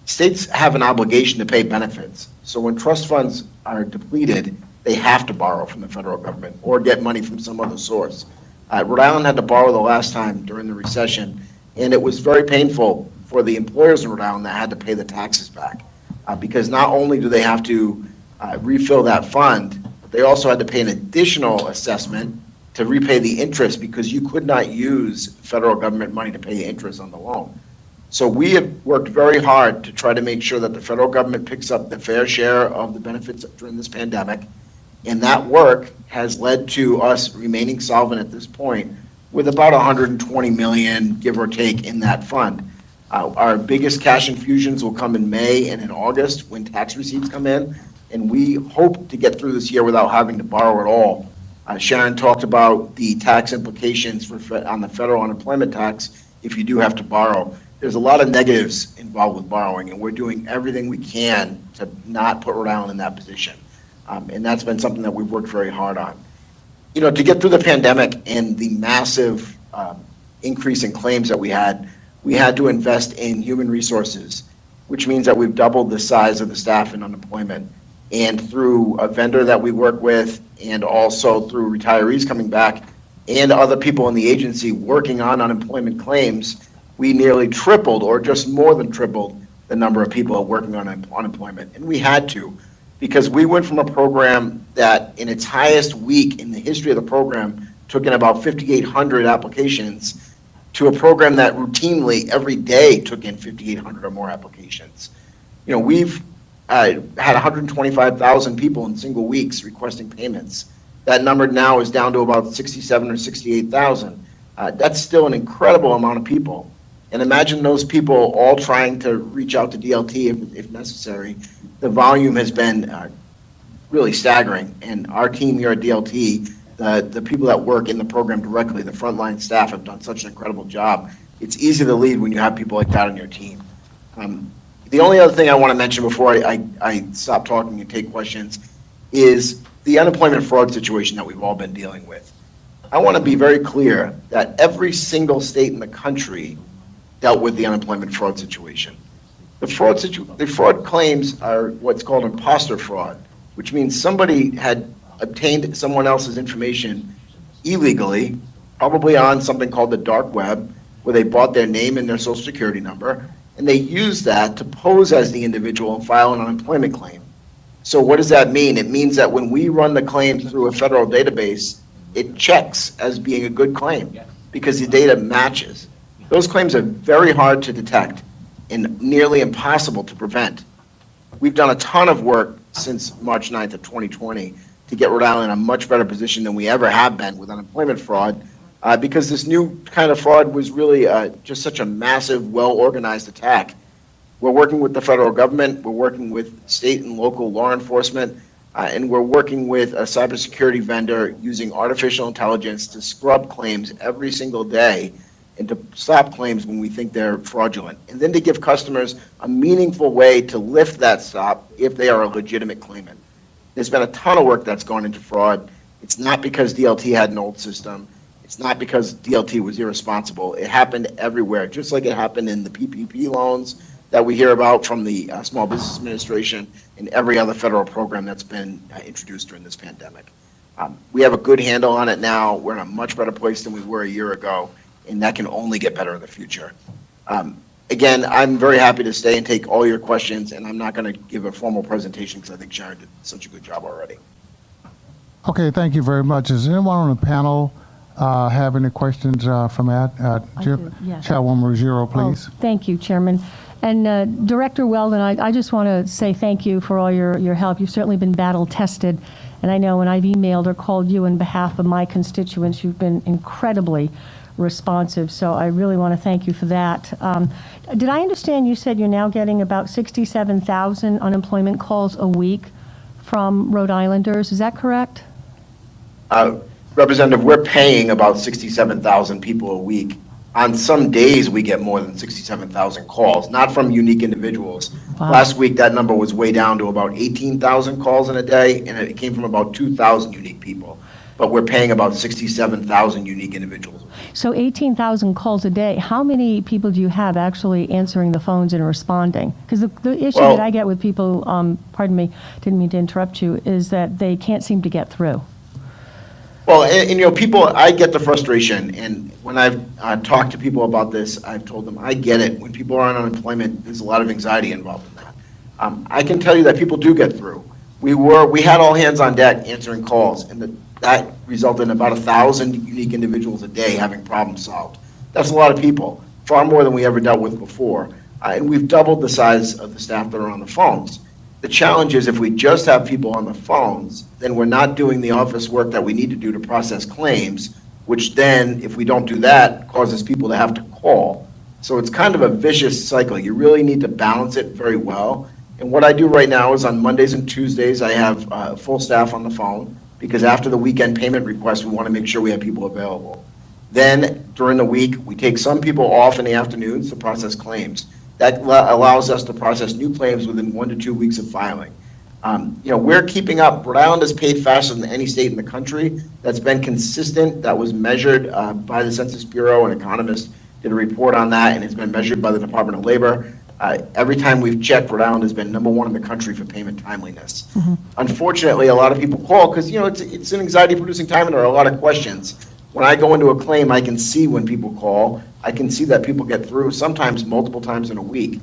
States have an obligation to pay benefits. So when trust funds are depleted, they have to borrow from the federal government or get money from some other source. Rhode Island had to borrow the last time during the recession, and it was very painful for the employers in Rhode Island that had to pay the taxes back. Because not only do they have to refill that fund, but they also had to pay an additional assessment to repay the interest because you could not use federal government money to pay interest on the loan. So we have worked very hard to try to make sure that the federal government picks up the fair share of the benefits during this pandemic. And that work has led to us remaining solvent at this point with about 120 million, give or take, in that fund. Our biggest cash infusions will come in May and in August when tax receipts come in, and we hope to get through this year without having to borrow at all. Sharon talked about the tax implications on the federal unemployment tax if you do have to borrow. There's a lot of negatives involved with borrowing, and we're doing everything we can to not put Rhode Island in that position. And that's been something that we've worked very hard on. You know, to get through the pandemic and the massive increase in claims that we had to invest in human resources, which means that we've doubled the size of the staff in unemployment. And through a vendor that we work with, and also through retirees coming back, and other people in the agency working on unemployment claims, we nearly tripled, or just more than tripled, the number of people working on unemployment. And we had to, because we went from a program that in its highest week in the history of the program took in about 5,800 applications to a program that routinely every day took in 5,800 or more applications. You know, we've had 125,000 people in single weeks requesting payments. That number now is down to about 67 or 68,000. That's still an incredible amount of people. And imagine those people all trying to reach out to DLT if necessary. The volume has been really staggering. And our team here at DLT, the people that work in the program directly, the frontline staff, have done such an incredible job. It's easy to lead when you have people like that on your team. The only other thing I want to mention before I stop talking and take questions is the unemployment fraud situation that we've all been dealing with. I want to be very clear that every single state in the country dealt with the unemployment fraud situation. The fraud claims are what's called imposter fraud, which means somebody had obtained someone else's information illegally, probably on something called the dark web, where they bought their name and their social security number, and they use that to pose as the individual and file an unemployment claim. So what does that mean? It means that when we run the claim through a federal database, it checks as being a good claim because the data matches. Those claims are very hard to detect and nearly impossible to prevent. We've done a ton of work since March 9th of 2020 to get Rhode Island in a much better position than we ever have been with unemployment fraud, because this new kind of fraud was really just such a massive, well-organized attack. We're working with the federal government, we're working with state and local law enforcement, and we're working with a cybersecurity vendor using artificial intelligence to scrub claims every single day and to stop claims when we think they're fraudulent, and then to give customers a meaningful way to lift that stop if they are a legitimate claimant. There's been a ton of work that's gone into fraud. It's not because DLT had an old system. It's not because DLT was irresponsible. It happened everywhere, just like it happened in the PPP loans that we hear about from the Small Business Administration and every other federal program that's been introduced during this pandemic. We have a good handle on it now. We're in a much better place than we were a year ago, and that can only get better in the future. Again, I'm very happy to stay and take all your questions, and I'm not going to give a formal presentation because I think Sharon did such a good job already. Okay, thank you very much. Does anyone on the panel have any questions from Yes. Chairwoman Ruggiero, please? Oh, thank you, Chairman. And Director Weldon, I just want to say thank you for all your help. You've certainly been battle tested. And I know when I've emailed or called you on behalf of my constituents, you've been incredibly responsive. So I really want to thank you for that. Did I understand you said you're now getting about 67,000 unemployment calls a week from Rhode Islanders? Is that correct? Representative, we're paying about 67,000 people a week. On some days, we get more than 67,000 calls, not from unique individuals. Wow. Last week, that number was way down to about 18,000 calls in a day, and it came from about 2,000 unique people. But we're paying about 67,000 unique individuals. So 18,000 calls a day. How many people do you have actually answering the phones and responding? Because the issue that I get with people, pardon me, didn't mean to interrupt you, is that they can't seem to get through. Well, and, you know, people, I get the frustration, and when I've talked to people about this, I've told them, I get it. When people are on unemployment, there's a lot of anxiety involved in that. I can tell you that people do get through. We had all hands on deck answering calls, and that resulted in about 1,000 unique individuals a day having problems solved. That's a lot of people, far more than we ever dealt with before. And we've doubled the size of the staff that are on the phones. The challenge is if we just have people on the phones, then we're not doing the office work that we need to do to process claims, which then, if we don't do that, causes people to have to call. So it's kind of a vicious cycle. You really need to balance it very well. And what I do right now is on Mondays and Tuesdays, I have full staff on the phone, because after the weekend payment request, we want to make sure we have people available. Then, during the week, we take some people off in the afternoons to process claims. That allows us to process new claims within 1 to 2 weeks of filing. You know, we're keeping up. Rhode Island has paid faster than any state in the country. That's been consistent. That was measured by the Census Bureau. An economist did a report on that, and it's been measured by the Department of Labor. Every time we've checked, Rhode Island has been #1 in the country for payment timeliness. Mm-hmm. Unfortunately, a lot of people call because, you know, it's an anxiety-producing time, and there are a lot of questions. When I go into a claim, I can see when people call. I can see that people get through, sometimes multiple times in a week.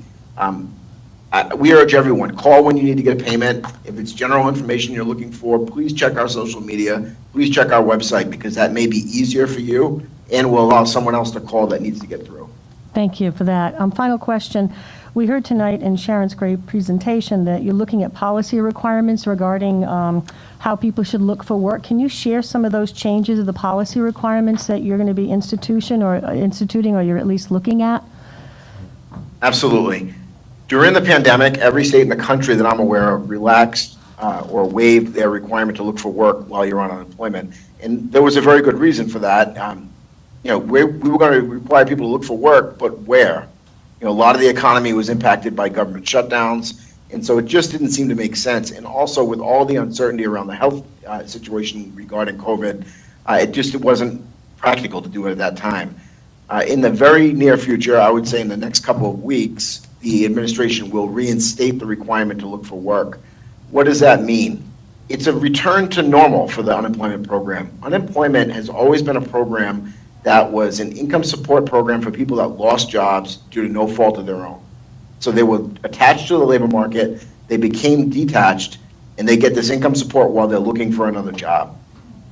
We urge everyone, call when you need to get a payment. If it's general information you're looking for, please check our social media. Please check our website, because that may be easier for you and will allow someone else to call that needs to get through. Thank you for that. Final question. We heard tonight in Sharon's great presentation that you're looking at policy requirements regarding how people should look for work. Can you share some of those changes of the policy requirements that you're going to be instituting or you're at least looking at? Absolutely. During the pandemic, every state in the country that I'm aware of relaxed or waived their requirement to look for work while you're on unemployment. And there was a very good reason for that. You know, we were going to require people to look for work, but where? You know, a lot of the economy was impacted by government shutdowns, and so it just didn't seem to make sense. And also, with all the uncertainty around the health situation regarding COVID, it wasn't practical to do it at that time. In the very near future, I would say in the next couple of weeks, the administration will reinstate the requirement to look for work. What does that mean? It's a return to normal for the unemployment program. Unemployment has always been a program that was an income support program for people that lost jobs due to no fault of their own. So they were attached to the labor market, they became detached, and they get this income support while they're looking for another job.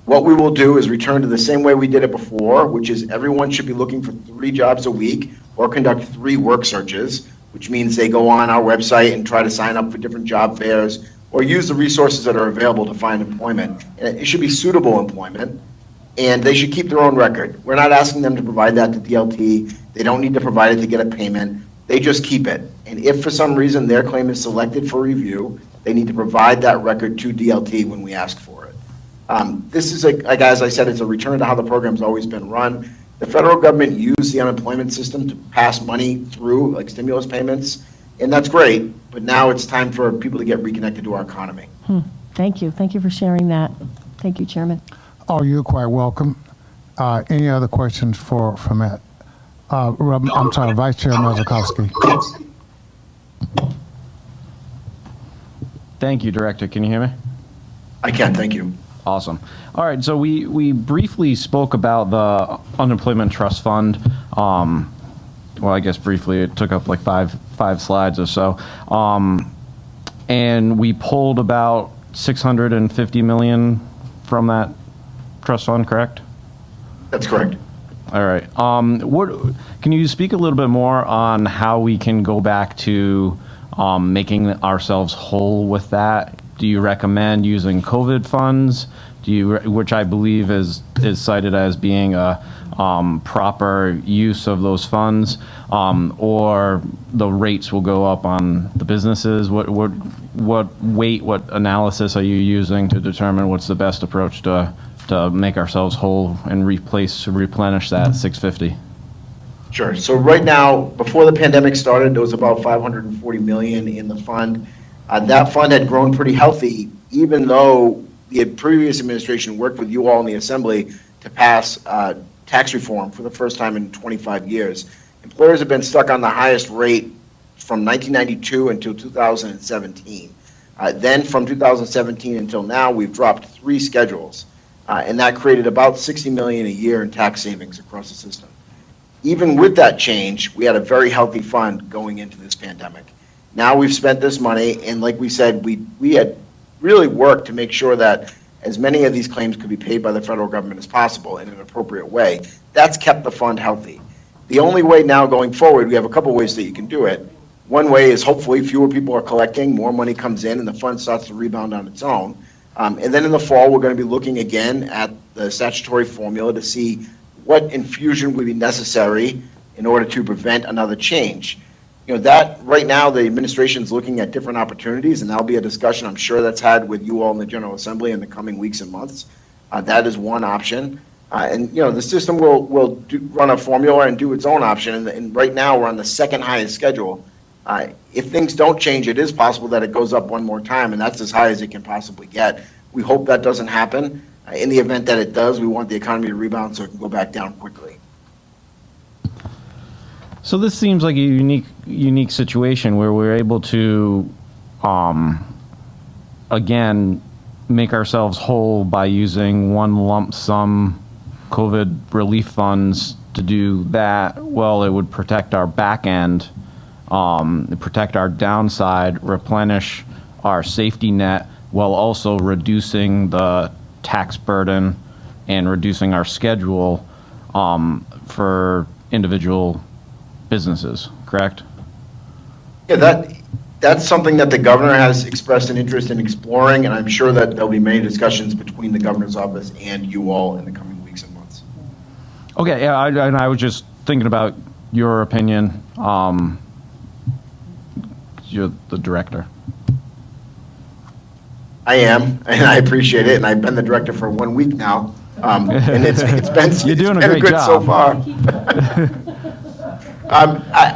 What we will do is return to the same way we did it before, which is everyone should be looking for 3 jobs a week or conduct 3 work searches, which means they go on our website and try to sign up for different job fairs or use the resources that are available to find employment. And it should be suitable employment, and they should keep their own record. We're not asking them to provide that to DLT. They don't need to provide it to get a payment. They just keep it. And if for some reason their claim is selected for review, they need to provide that record to DLT when we ask for it. This is, like as I said, it's a return to how the program's always been run. The federal government used the unemployment system to pass money through, like stimulus payments, and that's great, but now it's time for people to get reconnected to our economy. Thank you. Thank you for sharing that. Thank you, Chairman. Oh, you're quite welcome. Any other questions for Matt? I'm sorry, Vice Chair Mazurkowski. Thank you, Director. Can you hear me? I can, thank you. Awesome. All right, so we briefly spoke about the Unemployment Trust Fund. Well, I guess briefly, it took up like five slides or so. And we pulled about $650 million from that trust fund, correct? That's correct. All right. Can you speak a little bit more on how we can go back to making ourselves whole with that? Do you recommend using COVID funds? Which I believe is cited as being a proper use of those funds, or the rates will go up on the businesses? What analysis are you using to determine what's the best approach to make ourselves whole and replenish that 650? Sure. So right now, before the pandemic started, there was about $540 million in the fund. That fund had grown pretty healthy, even though the previous administration worked with you all in the Assembly to pass tax reform for the first time in 25 years. Employers have been stuck on the highest rate from 1992 until 2017. Then from 2017 until now, we've dropped 3 schedules. and that created about $60 million a year in tax savings across the system. Even with that change, we had a very healthy fund going into this pandemic. Now we've spent this money, and like we said, we had really worked to make sure that as many of these claims could be paid by the federal government as possible in an appropriate way. That's kept the fund healthy. The only way now going forward, we have a couple ways that you can do it. One way is hopefully fewer people are collecting, more money comes in, and the fund starts to rebound on its own. And then in the fall, we're going to be looking again at the statutory formula to see what infusion would be necessary in order to prevent another change. You know, that right now the administration is looking at different opportunities, and that'll be a discussion I'm sure that's had with you all in the General Assembly in the coming weeks and months. That is one option. And, you know, the system will run a formula and do its own option. And right now we're on the second highest schedule. If things don't change, it is possible that it goes up one more time, and that's as high as it can possibly get. We hope that doesn't happen. In the event that it does, we want the economy to rebound so it can go back down quickly. So this seems like a unique situation where we're able to, again, make ourselves whole by using one lump sum COVID relief funds to do that. Well, it would protect our back end, protect our downside, replenish our safety net, while also reducing the tax burden and reducing our schedule for individual businesses, correct? Yeah, that's something that the governor has expressed an interest in exploring, and I'm sure that there'll be many discussions between the governor's office and you all in the coming weeks and months. Okay, yeah, I was just thinking about your opinion. You're the director. I am, and I appreciate it, and I've been the director for 1 week now, and it's been, You're doing it's a been great good job so far.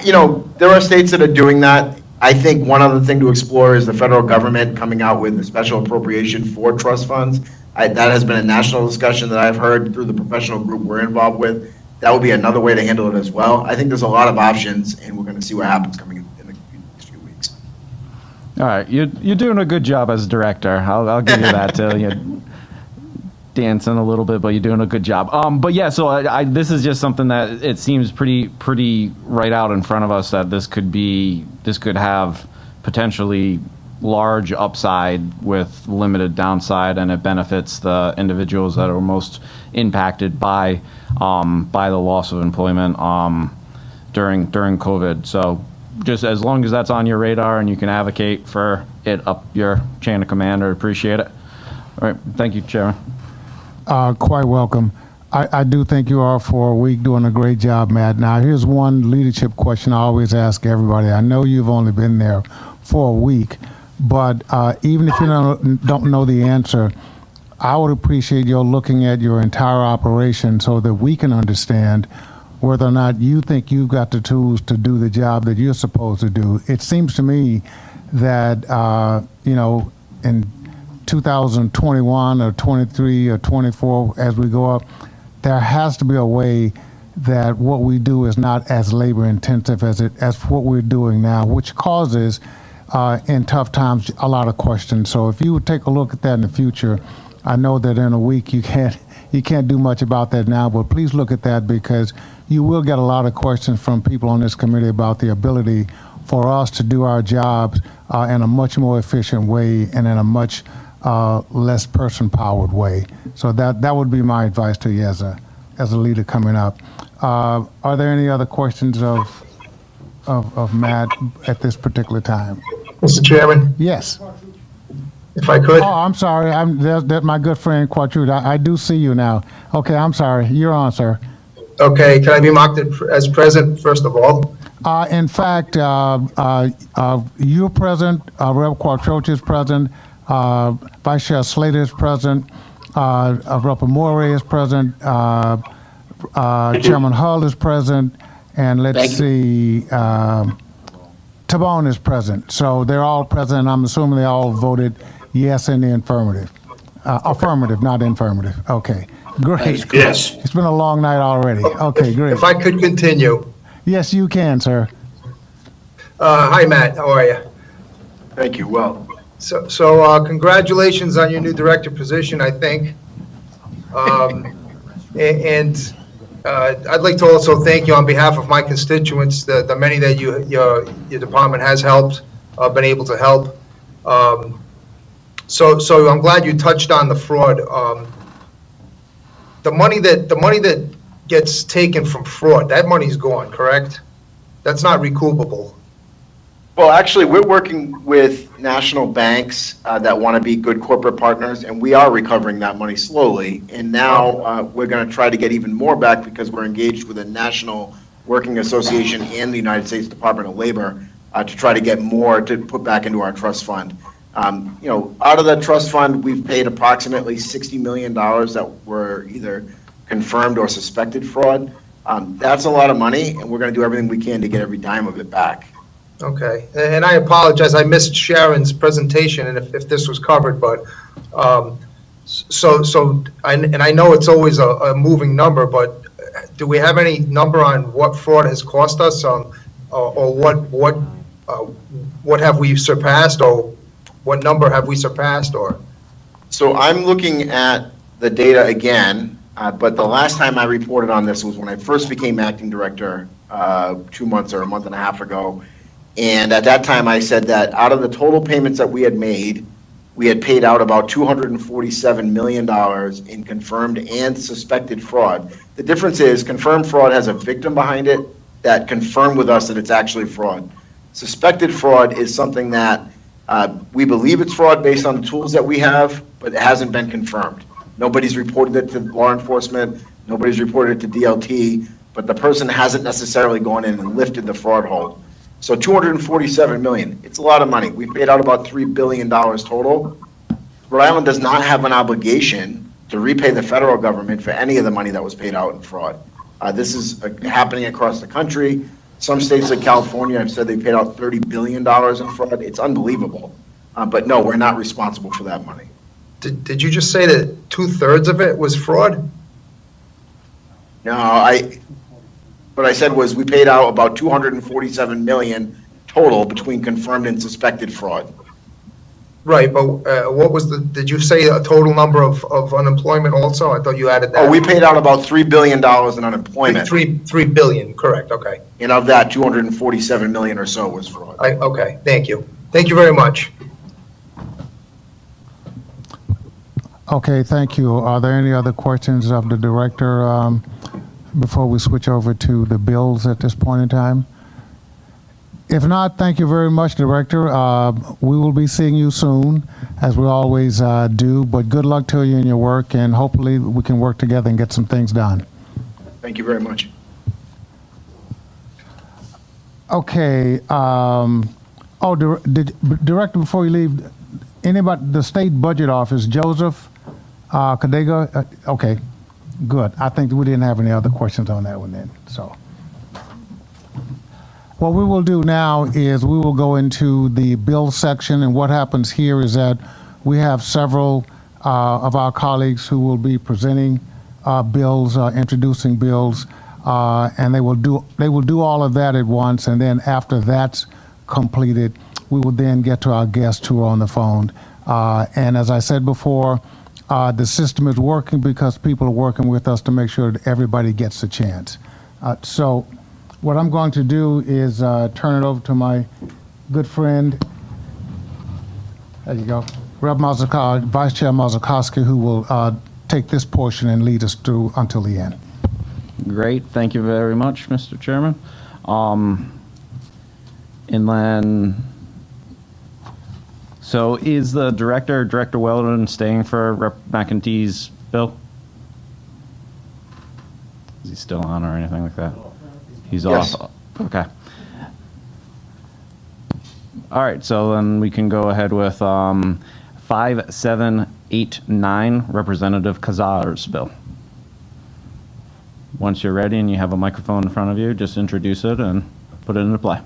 You know, there are states that are doing that. I think one other thing to explore is the federal government coming out with a special appropriation for trust funds. That has been a national discussion that I've heard through the professional group we're involved with. That would be another way to handle it as well. I think there's a lot of options, and we're going to see what happens coming in the next few weeks. All right, you're doing a good job as director. I'll give you that. You're dancing a little bit, but you're doing a good job. But yeah, so this is just something that it seems pretty right out in front of us that this could have potentially large upside with limited downside, and it benefits the individuals that are most impacted by the loss of employment during COVID. So just as long as that's on your radar and you can advocate for it up your chain of command, I appreciate it. All right, thank you, Chairman. Quite welcome. I do thank you all for a week doing a great job, Matt. Now, here's one leadership question I always ask everybody. I know you've only been there for a week, but even if you don't know the answer, I would appreciate your looking at your entire operation so that we can understand whether or not you think you've got the tools to do the job that you're supposed to do. It seems to me that, you know, in 2021 or 23 or 24, as we go up, there has to be a way that what we do is not as labor intensive as what we're doing now, which causes in tough times a lot of questions. So if you would take a look at that in the future, I know that in a week you can't do much about that now, but please look at that, because you will get a lot of questions from people on this committee about the ability for us to do our jobs in a much more efficient way and in a much less person-powered way. So that would be my advice to you as a leader coming up. Are there any other questions of Matt at this particular time? Mr. Chairman, Yes. if I could. Oh, I'm sorry. That's my good friend Quatrud. I do see you now. Okay, I'm sorry. You're on, sir. Okay, can I be marked as present, first of all? In fact, you're present, Rep. Quatrud is present, Vice Chair Slater is present, Rep. Moore is present, Chairman Hull is present, and let's see, Tabone is present. So they're all present. I'm assuming they all voted yes in the affirmative. Affirmative, not infirmative. Okay, great. Yes. It's been a long night already. Okay, great. If I could continue. Yes, you can, sir. Hi, Matt. How are you? Thank you. Well, So congratulations on your new director position, I think. And I'd like to also thank you on behalf of my constituents, the many that your department has helped, been able to help. So I'm glad you touched on the fraud. The money that gets taken from fraud, that money's gone, correct? That's not recoupable. Well, actually, we're working with national banks that want to be good corporate partners, and we are recovering that money slowly. And now we're going to try to get even more back because we're engaged with a national working association and the United States Department of Labor to try to get more to put back into our trust fund. Out of the trust fund, we've paid approximately $60 million that were either confirmed or suspected fraud. That's a lot of money, and we're going to do everything we can to get every dime of it back. Okay, and I apologize, I missed Sharon's presentation, and if this was covered, but, I know it's always a moving number, but do we have any number on what fraud has cost us, or what have we surpassed, or what number have we surpassed, or? So I'm looking at the data again, but the last time I reported on this was when I first became acting director 2 months or a month and a half ago. And at that time, I said that out of the total payments that we had made, we had paid out about $247 million in confirmed and suspected fraud. The difference is confirmed fraud has a victim behind it that confirmed with us that it's actually fraud. Suspected fraud is something that we believe it's fraud based on the tools that we have, but it hasn't been confirmed. Nobody's reported it to law enforcement, nobody's reported it to DLT, but the person hasn't necessarily gone in and lifted the fraud hold. So $247 million, it's a lot of money. We paid out about $3 billion total. Rhode Island does not have an obligation to repay the federal government for any of the money that was paid out in fraud. This is happening across the country. Some states like California have said they paid out $30 billion in fraud. It's unbelievable. But no, we're not responsible for that money. Did you just say that 2/3 of it was fraud? No, what I said was we paid out about $247 million total between confirmed and suspected fraud. Right, but what was did you say a total number of unemployment also? I thought you added that. Oh, we paid out about $3 billion in unemployment. Three billion, correct, okay. And of that, $247 million or so was fraud. Okay, thank you. Thank you very much. Okay, thank you. Are there any other questions of the director before we switch over to the bills at this point in time? If not, thank you very much, Director. We will be seeing you soon, as we always do, but good luck to you in your work, and hopefully we can work together and get some things done. Thank you very much. Okay. Director, before you leave, anybody, the State Budget Office, Joseph Cadega? Okay, good. I think we didn't have any other questions on that one then, so. What we will do now is we will go into the bill section, and what happens here is that we have several of our colleagues who will be presenting bills, introducing bills, and they will do all of that at once, and then after that's completed, we will then get to our guests who are on the phone. And as I said before, the system is working because people are working with us to make sure that everybody gets a chance. So what I'm going to do is turn it over to my good friend, there you go, Rep. Vice Chair Mazurkowski, who will take this portion and lead us through until the end. Great. Thank you very much, Mr. Chairman. And then, so is the Director Weldon, staying for Rep. McEntee's bill? Is he still on or anything like that? He's Yes. off. Okay. All right, so then we can go ahead with 5789, Representative Kazar's bill. Once you're ready and you have a microphone in front of you, just introduce it and put it into play.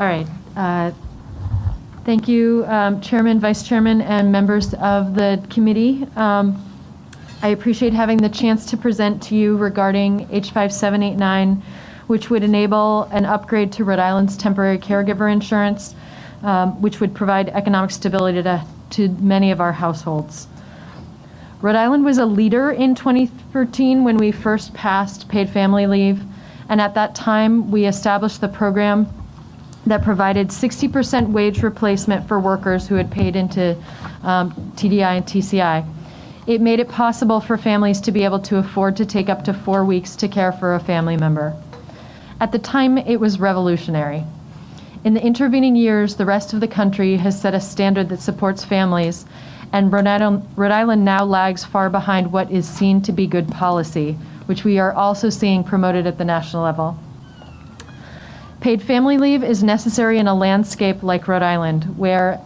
All right. Thank you, Chairman, Vice Chairman, and members of the committee. I appreciate having the chance to present to you regarding H5789, which would enable an upgrade to Rhode Island's temporary caregiver insurance, which would provide economic stability to to many of our households. Rhode Island was a leader in 2013 when we first passed paid family leave, and at that time we established the program that provided 60% wage replacement for workers who had paid into TDI and TCI. It made it possible for families to be able to afford to take up to 4 weeks to care for a family member. At the time, it was revolutionary. In the intervening years, the rest of the country has set a standard that supports families, and Rhode Island now lags far behind what is seen to be good policy, which we are also seeing promoted at the national level. Paid family leave is necessary in a landscape like Rhode Island, where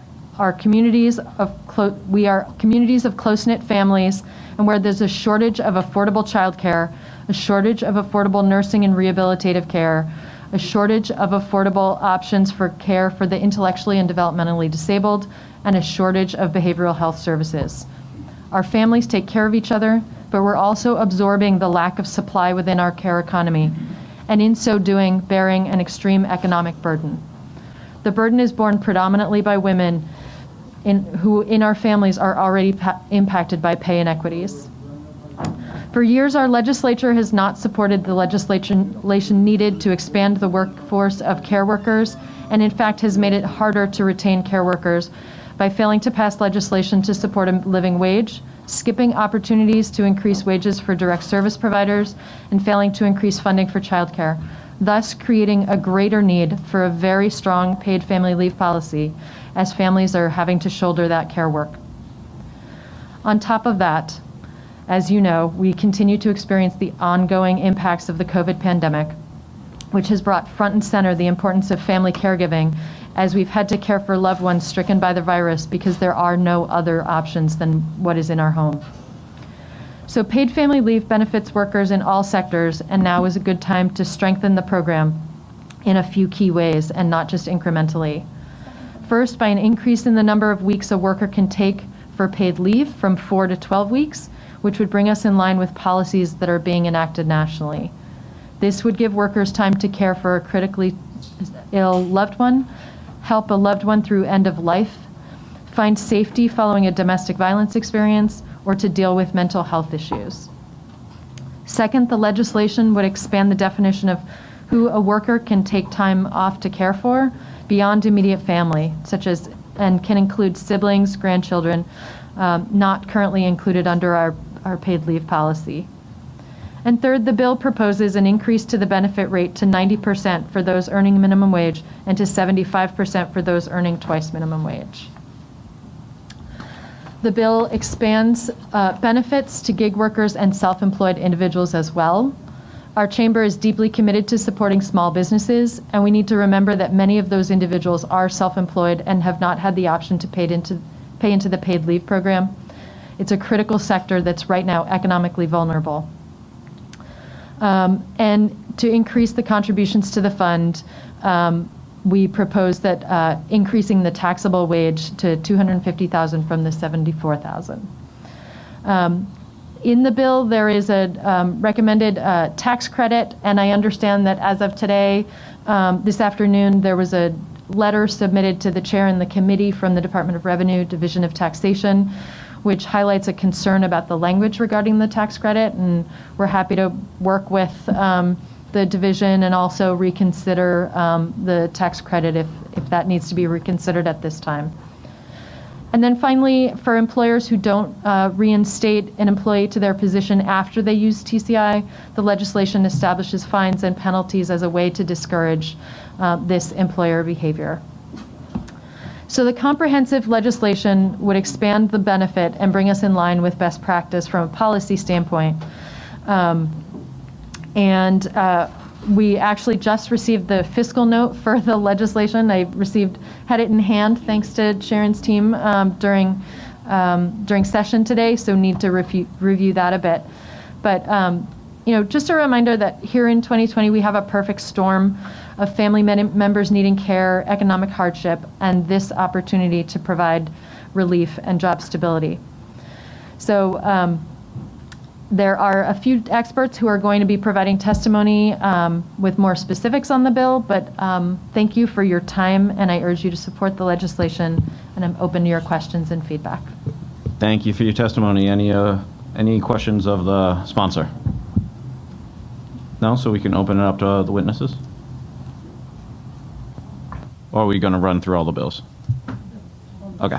we are communities of close-knit families, and where there's a shortage of affordable childcare, a shortage of affordable nursing and rehabilitative care, a shortage of affordable options for care for the intellectually and developmentally disabled, and a shortage of behavioral health services. Our families take care of each other, but we're also absorbing the lack of supply within our care economy, and in so doing, bearing an extreme economic burden. The burden is borne predominantly by women who in our families are already impacted by pay inequities. For years, our legislature has not supported the legislation needed to expand the workforce of care workers, and in fact has made it harder to retain care workers by failing to pass legislation to support a living wage, skipping opportunities to increase wages for direct service providers, and failing to increase funding for childcare, thus creating a greater need for a very strong paid family leave policy as families are having to shoulder that care work. On top of that, as you know, we continue to experience the ongoing impacts of the COVID pandemic, which has brought front and center the importance of family caregiving as we've had to care for loved ones stricken by the virus because there are no other options than what is in our home. So paid family leave benefits workers in all sectors, and now is a good time to strengthen the program in a few key ways and not just incrementally. First, by an increase in the number of weeks a worker can take for paid leave from 4 to 12 weeks, which would bring us in line with policies that are being enacted nationally. This would give workers time to care for a critically ill loved one, help a loved one through end of life, find safety following a domestic violence experience, or to deal with mental health issues. Second, the legislation would expand the definition of who a worker can take time off to care for beyond immediate family, and can include siblings, grandchildren, not currently included under our paid leave policy. And third, the bill proposes an increase to the benefit rate to 90% for those earning minimum wage and to 75% for those earning twice minimum wage. The bill expands benefits to gig workers and self-employed individuals as well. Our chamber is deeply committed to supporting small businesses, and we need to remember that many of those individuals are self-employed and have not had the option to pay into the paid leave program. It's a critical sector that's right now economically vulnerable. And to increase the contributions to the fund, we propose that increasing the taxable wage to $250,000 from the $74,000. In the bill, there is a recommended tax credit, and I understand that as of today, this afternoon, there was a letter submitted to the chair and the committee from the Department of Revenue, Division of Taxation, which highlights a concern about the language regarding the tax credit, and we're happy to work with the division and also reconsider the tax credit if that needs to be reconsidered at this time. And then finally, for employers who don't reinstate an employee to their position after they use TCI, the legislation establishes fines and penalties as a way to discourage this employer behavior. So the comprehensive legislation would expand the benefit and bring us in line with best practice from a policy standpoint. We actually just received the fiscal note for the legislation. I had it in hand thanks to Sharon's team during session today, so need to review that a bit. But just a reminder that here in 2020 we have a perfect storm of family members needing care, economic hardship, and this opportunity to provide relief and job stability. So There are a few experts who are going to be providing testimony with more specifics on the bill, but thank you for your time, and I urge you to support the legislation, and I'm open to your questions and feedback. Thank you for your testimony. Any questions of the sponsor? No, so we can open it up to the witnesses? Or are we going to run through all the bills? Okay.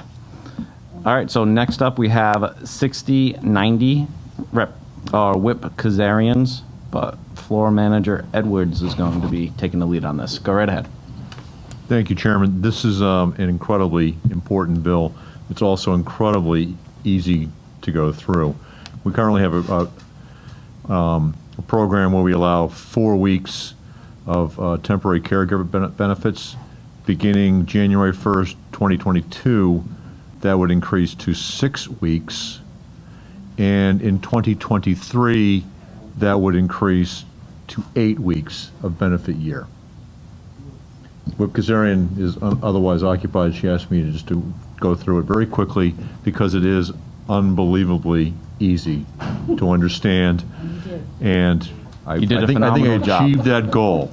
All right, so next up we have 6090 Whip Kazarians, but Floor Manager Edwards is going to be taking the lead on this. Go right ahead. Thank you, Chairman. This is an incredibly important bill. It's also incredibly easy to go through. We currently have a program where we allow 4 weeks of temporary caregiver benefits. Beginning January 1st, 2022, that would increase to 6 weeks. And in 2023, that would increase to 8 weeks of benefit year. Whip Kazarian is otherwise occupied. She asked me to go through it very quickly because it is unbelievably easy to understand. And I think I achieved that goal.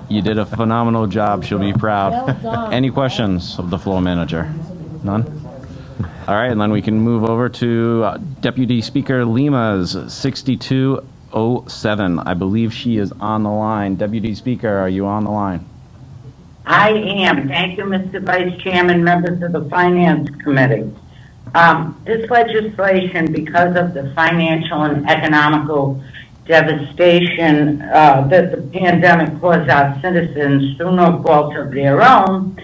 You did a phenomenal job. She'll be proud. Any questions of the floor manager? None? All right, and then we can move over to Deputy Speaker Lima's 6207. I believe she is on the line. Deputy Speaker, are you on the line? I am. Thank you, Mr. Vice Chairman, members of the Finance Committee. This legislation, because of the financial and economical devastation that the pandemic caused our citizens through no fault of their own,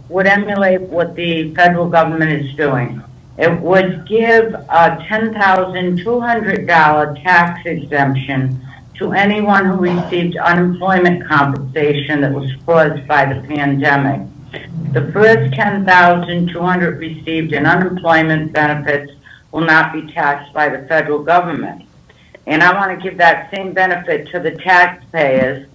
would emulate what the federal government is doing. It would give a $10,200 tax exemption to anyone who received unemployment compensation that was caused by the pandemic. The first $10,200 received in unemployment benefits will not be taxed by the federal government. And I want to give that same benefit to the taxpayers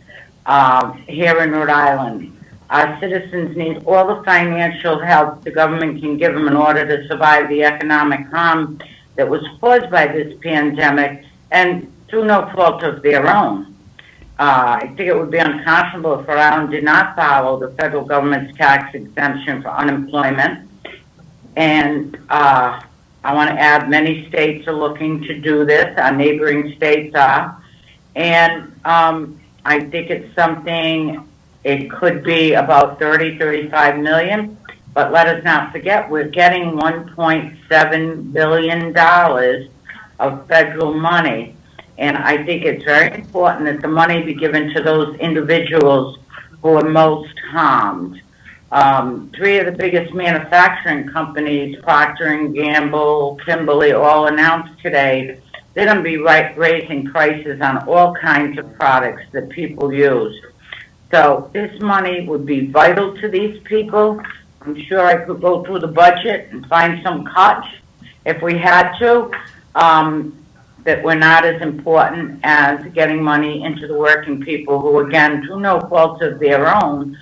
here in Rhode Island. Our citizens need all the financial help the government can give them in order to survive the economic harm that was caused by this pandemic and through no fault of their own. I think it would be unconscionable if Rhode Island did not follow the federal government's tax exemption for unemployment. And I want to add, many states are looking to do this. Our neighboring states are. And I think it's something, it could be about 35 million. But let us not forget, we're getting $1.7 billion of federal money. And I think it's very important that the money be given to those individuals who are most harmed. 3 of the biggest manufacturing companies, Procter & Gamble, Kimberly, all announced today they're going to be raising prices on all kinds of products that people use. So this money would be vital to these people. I'm sure I could go through the budget and find some cuts if we had to. That were not as important as getting money into the working people who, again, through no fault of their own,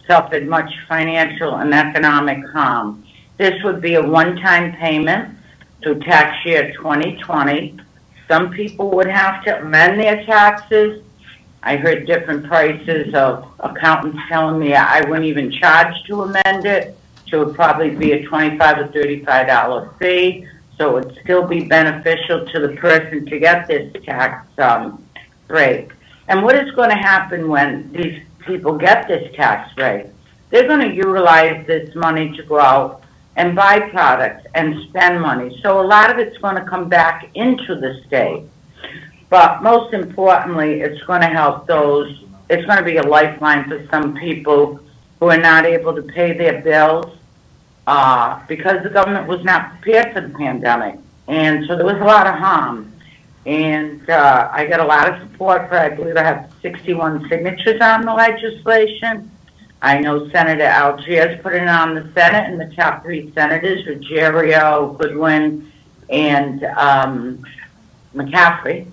suffered much financial and economic harm. This would be a one-time payment through tax year 2020. Some people would have to amend their taxes. I heard different prices of accountants telling me I wouldn't even charge to amend it, so it would probably be a $25 or $35 fee. So it would still be beneficial to the person to get this tax break. And what is going to happen when these people get this tax break? They're going to utilize this money to go out and buy products and spend money. So a lot of it's going to come back into the state. But most importantly, it's going to help those, it's going to be a lifeline for some people who are not able to pay their bills. Because the government was not prepared for the pandemic. And so there was a lot of harm. And I got a lot of support for, I believe I have 61 signatures on the legislation. I know Senator Algiers put it on the Senate, and the top 3 senators, Ruggiero, Goodwin, and McCaffrey,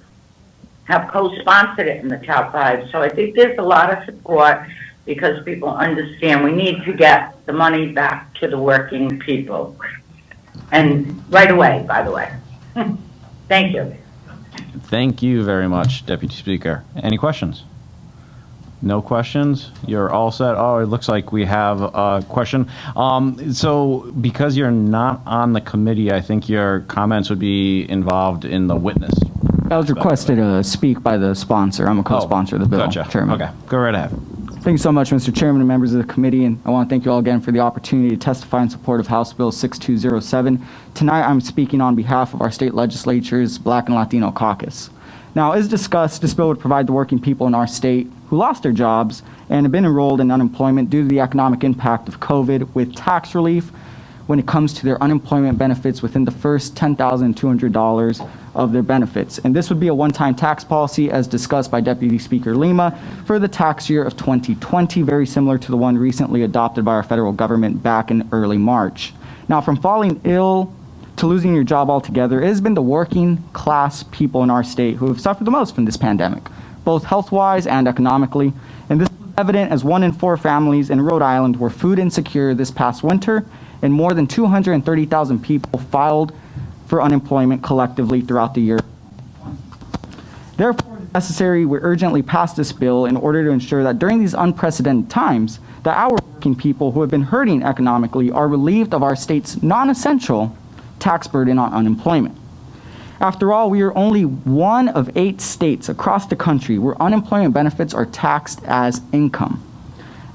have co-sponsored it in the top 5. So I think there's a lot of support because people understand we need to get the money back to the working people. And right away, by the way. Thank you. Thank you very much, Deputy Speaker. Any questions? No questions? You're all set? Oh, it looks like we have a question. So because you're not on the committee, I think your comments would be involved in the witness. I was requested to speak by the sponsor. I'm a co-sponsor of the bill, Gotcha. Chairman. Okay, go right ahead. Thank you so much, Mr. Chairman and members of the committee, and I want to thank you all again for the opportunity to testify in support of House Bill 6207. Tonight, I'm speaking on behalf of our state legislature's Black and Latino caucus. Now, as discussed, this bill would provide the working people in our state who lost their jobs and have been enrolled in unemployment due to the economic impact of COVID with tax relief when it comes to their unemployment benefits within the first $10,200 of their benefits. And this would be a one-time tax policy as discussed by Deputy Speaker Lima for the tax year of 2020, very similar to the one recently adopted by our federal government back in early March. Now, from falling ill to losing your job altogether, it has been the working class people in our state who have suffered the most from this pandemic, both health-wise and economically. And this is evident as 1 in 4 families in Rhode Island were food insecure this past winter, and more than 230,000 people filed for unemployment collectively throughout the year. Therefore, it's necessary we urgently pass this bill in order to ensure that during these unprecedented times, that our working people who have been hurting economically are relieved of our state's non-essential tax burden on unemployment. After all, we are only one of 8 states across the country where unemployment benefits are taxed as income.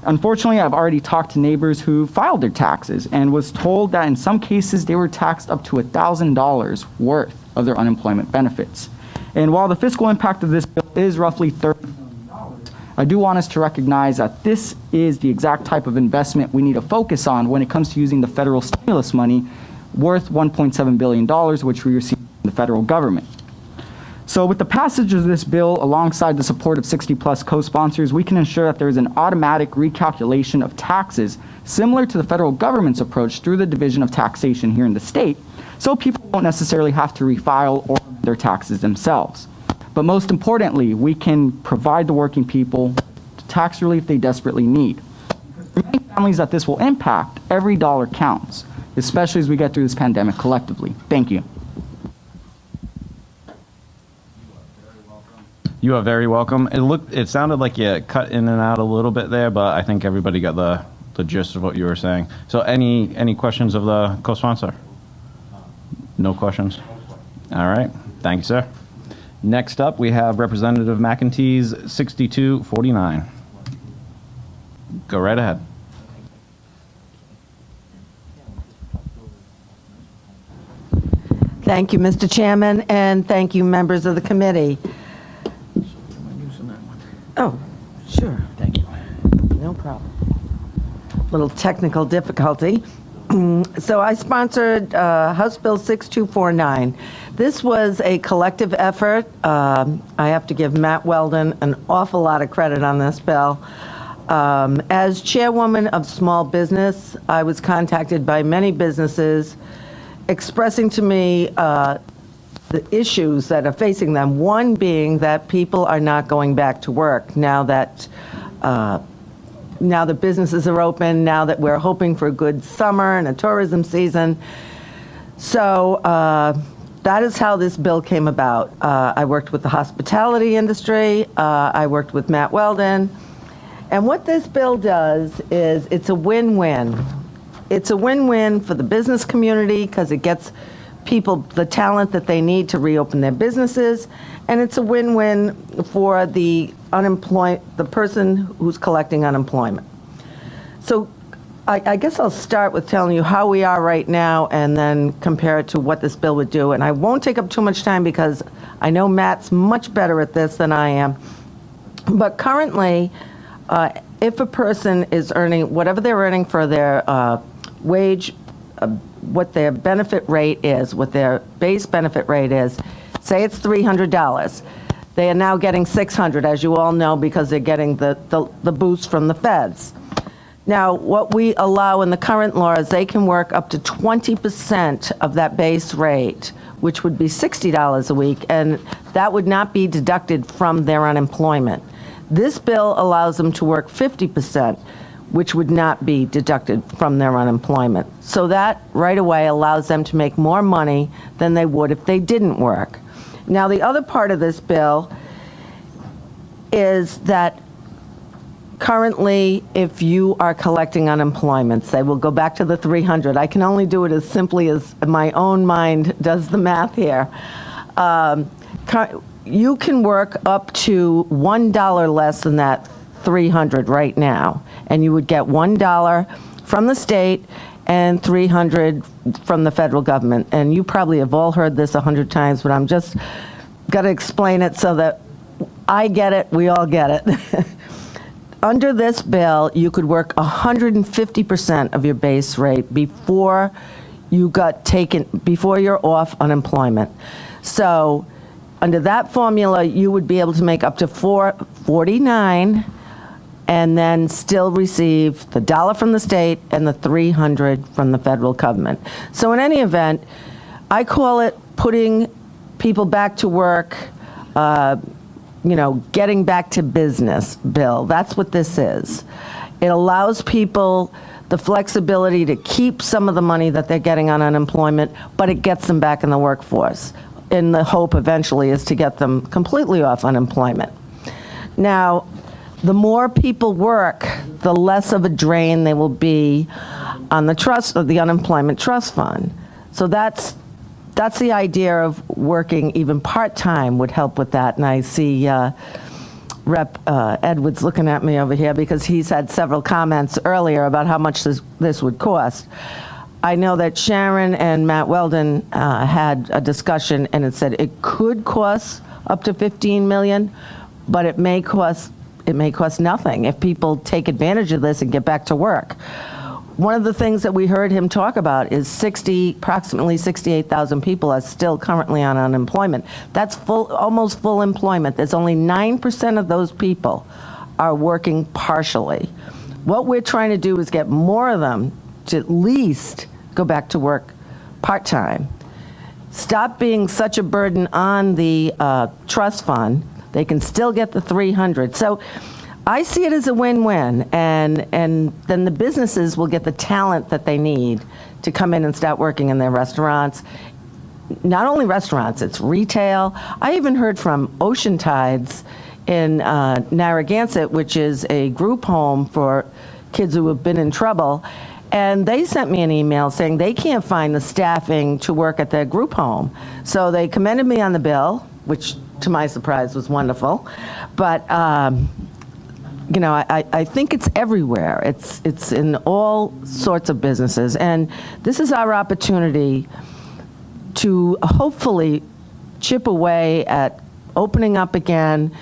Unfortunately, I've already talked to neighbors who filed their taxes and was told that in some cases they were taxed up to $1,000 worth of their unemployment benefits. And while the fiscal impact of this bill is roughly $30 million, I do want us to recognize that this is the exact type of investment we need to focus on when it comes to using the federal stimulus money worth $1.7 billion, which we received from the federal government. So with the passage of this bill alongside the support of 60-plus co-sponsors, we can ensure that there is an automatic recalculation of taxes similar to the federal government's approach through the Division of Taxation here in the state, so people don't necessarily have to refile or their taxes themselves. But most importantly, we can provide the working people the tax relief they desperately need. For many families that this will impact, every dollar counts, especially as we get through this pandemic collectively. Thank you. You are very welcome. It sounded like you cut in and out a little bit there, but I think everybody got the gist of what you were saying. So any questions of the co-sponsor? No questions? All right. Thank you, sir. Next up, we have Representative McEntee's 6249. Go right ahead. Thank you, Mr. Chairman, and thank you, members of the committee. Oh, sure. Thank you. No problem. Little technical difficulty. So I sponsored House Bill 6249. This was a collective effort. I have to give Matt Weldon an awful lot of credit on this bill. As chairwoman of small business, I was contacted by many businesses expressing to me the issues that are facing them. One being that people are not going back to work now that the businesses are open, now that we're hoping for a good summer and a tourism season. So that is how this bill came about. I worked with the hospitality industry. I worked with Matt Weldon. And what this bill does is it's a win-win. It's a win-win for the business community because it gets people the talent that they need to reopen their businesses, and it's a win-win for the person who's collecting unemployment. So I guess I'll start with telling you how we are right now and then compare it to what this bill would do. And I won't take up too much time because I know Matt's much better at this than I am. But currently, if a person is earning whatever they're earning for their wage, what their benefit rate is, what their base benefit rate is, say it's $300. They are now getting $600, as you all know, because they're getting the boost from the feds. Now, what we allow in the current law is they can work up to 20% of that base rate, which would be $60 a week, and that would not be deducted from their unemployment. This bill allows them to work 50%, which would not be deducted from their unemployment. So that right away allows them to make more money than they would if they didn't work. Now, the other part of this bill is that currently, if you are collecting unemployment, say we'll go back to the 300. I can only do it as simply as my own mind does the math here. You can work up to $1 less than that 300 right now, and you would get $1 from the state and 300 from the federal government. And you probably have all heard this 100 times, but I'm just got to explain it so that I get it, we all get it. Under this bill, you could work 150% of your base rate before you're off unemployment. So under that formula, you would be able to make up to $449 and then still receive the $1 from the state and the $300 from the federal government. So in any event, I call it putting people back to work, getting back to business bill. That's what this is. It allows people the flexibility to keep some of the money that they're getting on unemployment, but it gets them back in the workforce. And the hope eventually is to get them completely off unemployment. Now, the more people work, the less of a drain they will be on the unemployment trust fund. So that's the idea of working even part-time would help with that. And I see Rep. Edwards looking at me over here because he's had several comments earlier about how much this would cost. I know that Sharon and Matt Weldon had a discussion, and it said it could cost up to $15 million, but it may cost nothing if people take advantage of this and get back to work. One of the things that we heard him talk about is approximately 68,000 people are still currently on unemployment. That's almost full employment. There's only 9% of those people are working partially. What we're trying to do is get more of them to at least go back to work part-time. Stop being such a burden on the trust fund. They can still get the 300. So I see it as a win-win, and then the businesses will get the talent that they need to come in and start working in their restaurants. Not only restaurants, it's retail. I even heard from Ocean Tides in Narragansett, which is a group home for kids who have been in trouble, and they sent me an email saying they can't find the staffing to work at their group home. So they commended me on the bill, which to my surprise was wonderful, but I think it's everywhere. It's in all sorts of businesses, and this is our opportunity to hopefully chip away at opening up again,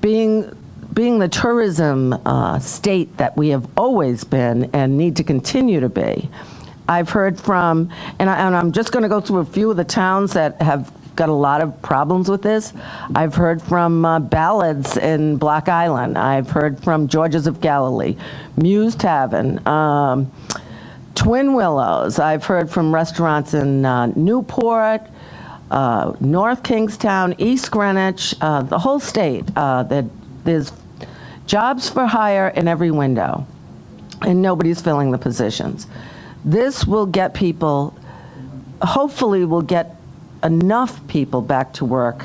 being the tourism state that we have always been and need to continue to be. I've heard from, and I'm just going to go through a few of the towns that have got a lot of problems with this. I've heard from Ballads in Block Island. I've heard from Georges of Galilee, Muse Tavern, Twin Willows. I've heard from restaurants in Newport, North Kingstown, East Greenwich, the whole state. There's jobs for hire in every window, and nobody's filling the positions. This will get people, hopefully will get enough people back to work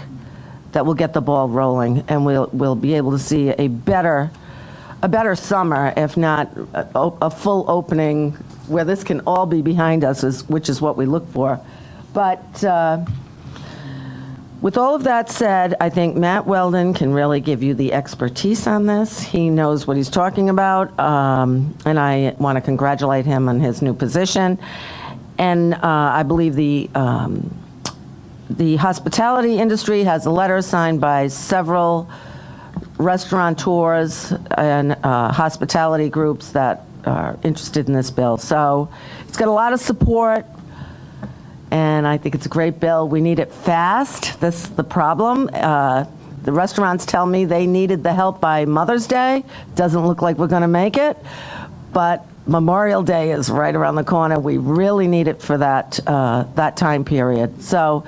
that will get the ball rolling, and we'll be able to see a better summer, if not a full opening where this can all be behind us, which is what we look for. But with all of that said, I think Matt Weldon can really give you the expertise on this. He knows what he's talking about, and I want to congratulate him on his new position. And I believe the hospitality industry has a letter signed by several restaurateurs and hospitality groups that are interested in this bill. So it's got a lot of support, and I think it's a great bill. We need it fast. This is the problem. The restaurants tell me they needed the help by Mother's Day. Doesn't look like we're going to make it, but Memorial Day is right around the corner. We really need it for that time period. So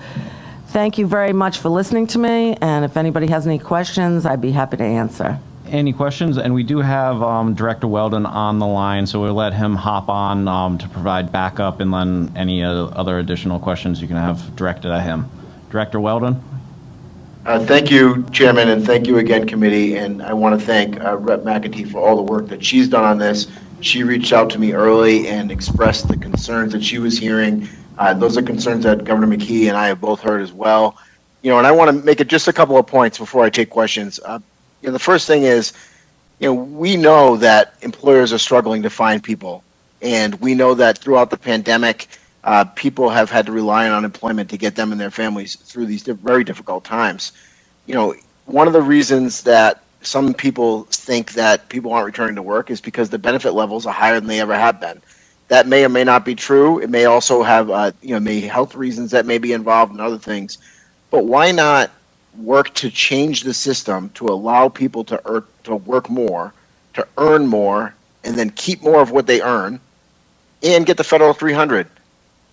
thank you very much for listening to me, and if anybody has any questions, I'd be happy to answer. Any questions? And we do have Director Weldon on the line, so we'll let him hop on to provide backup, and then any other additional questions you can have directed at him. Director Weldon? Thank you, Chairman, and thank you again, committee. And I want to thank Rep. McEntee for all the work that she's done on this. She reached out to me early and expressed the concerns that she was hearing. Those are concerns that Governor McKee and I have both heard as well. And I want to make it just a couple of points before I take questions. The first thing is, we know that employers are struggling to find people, and we know that throughout the pandemic, people have had to rely on unemployment to get them and their families through these very difficult times. One of the reasons that some people think that people aren't returning to work is because the benefit levels are higher than they ever have been. That may or may not be true. It may also have, may health reasons that may be involved and other things. But why not work to change the system to allow people to work more, to earn more, and then keep more of what they earn, and get the federal 300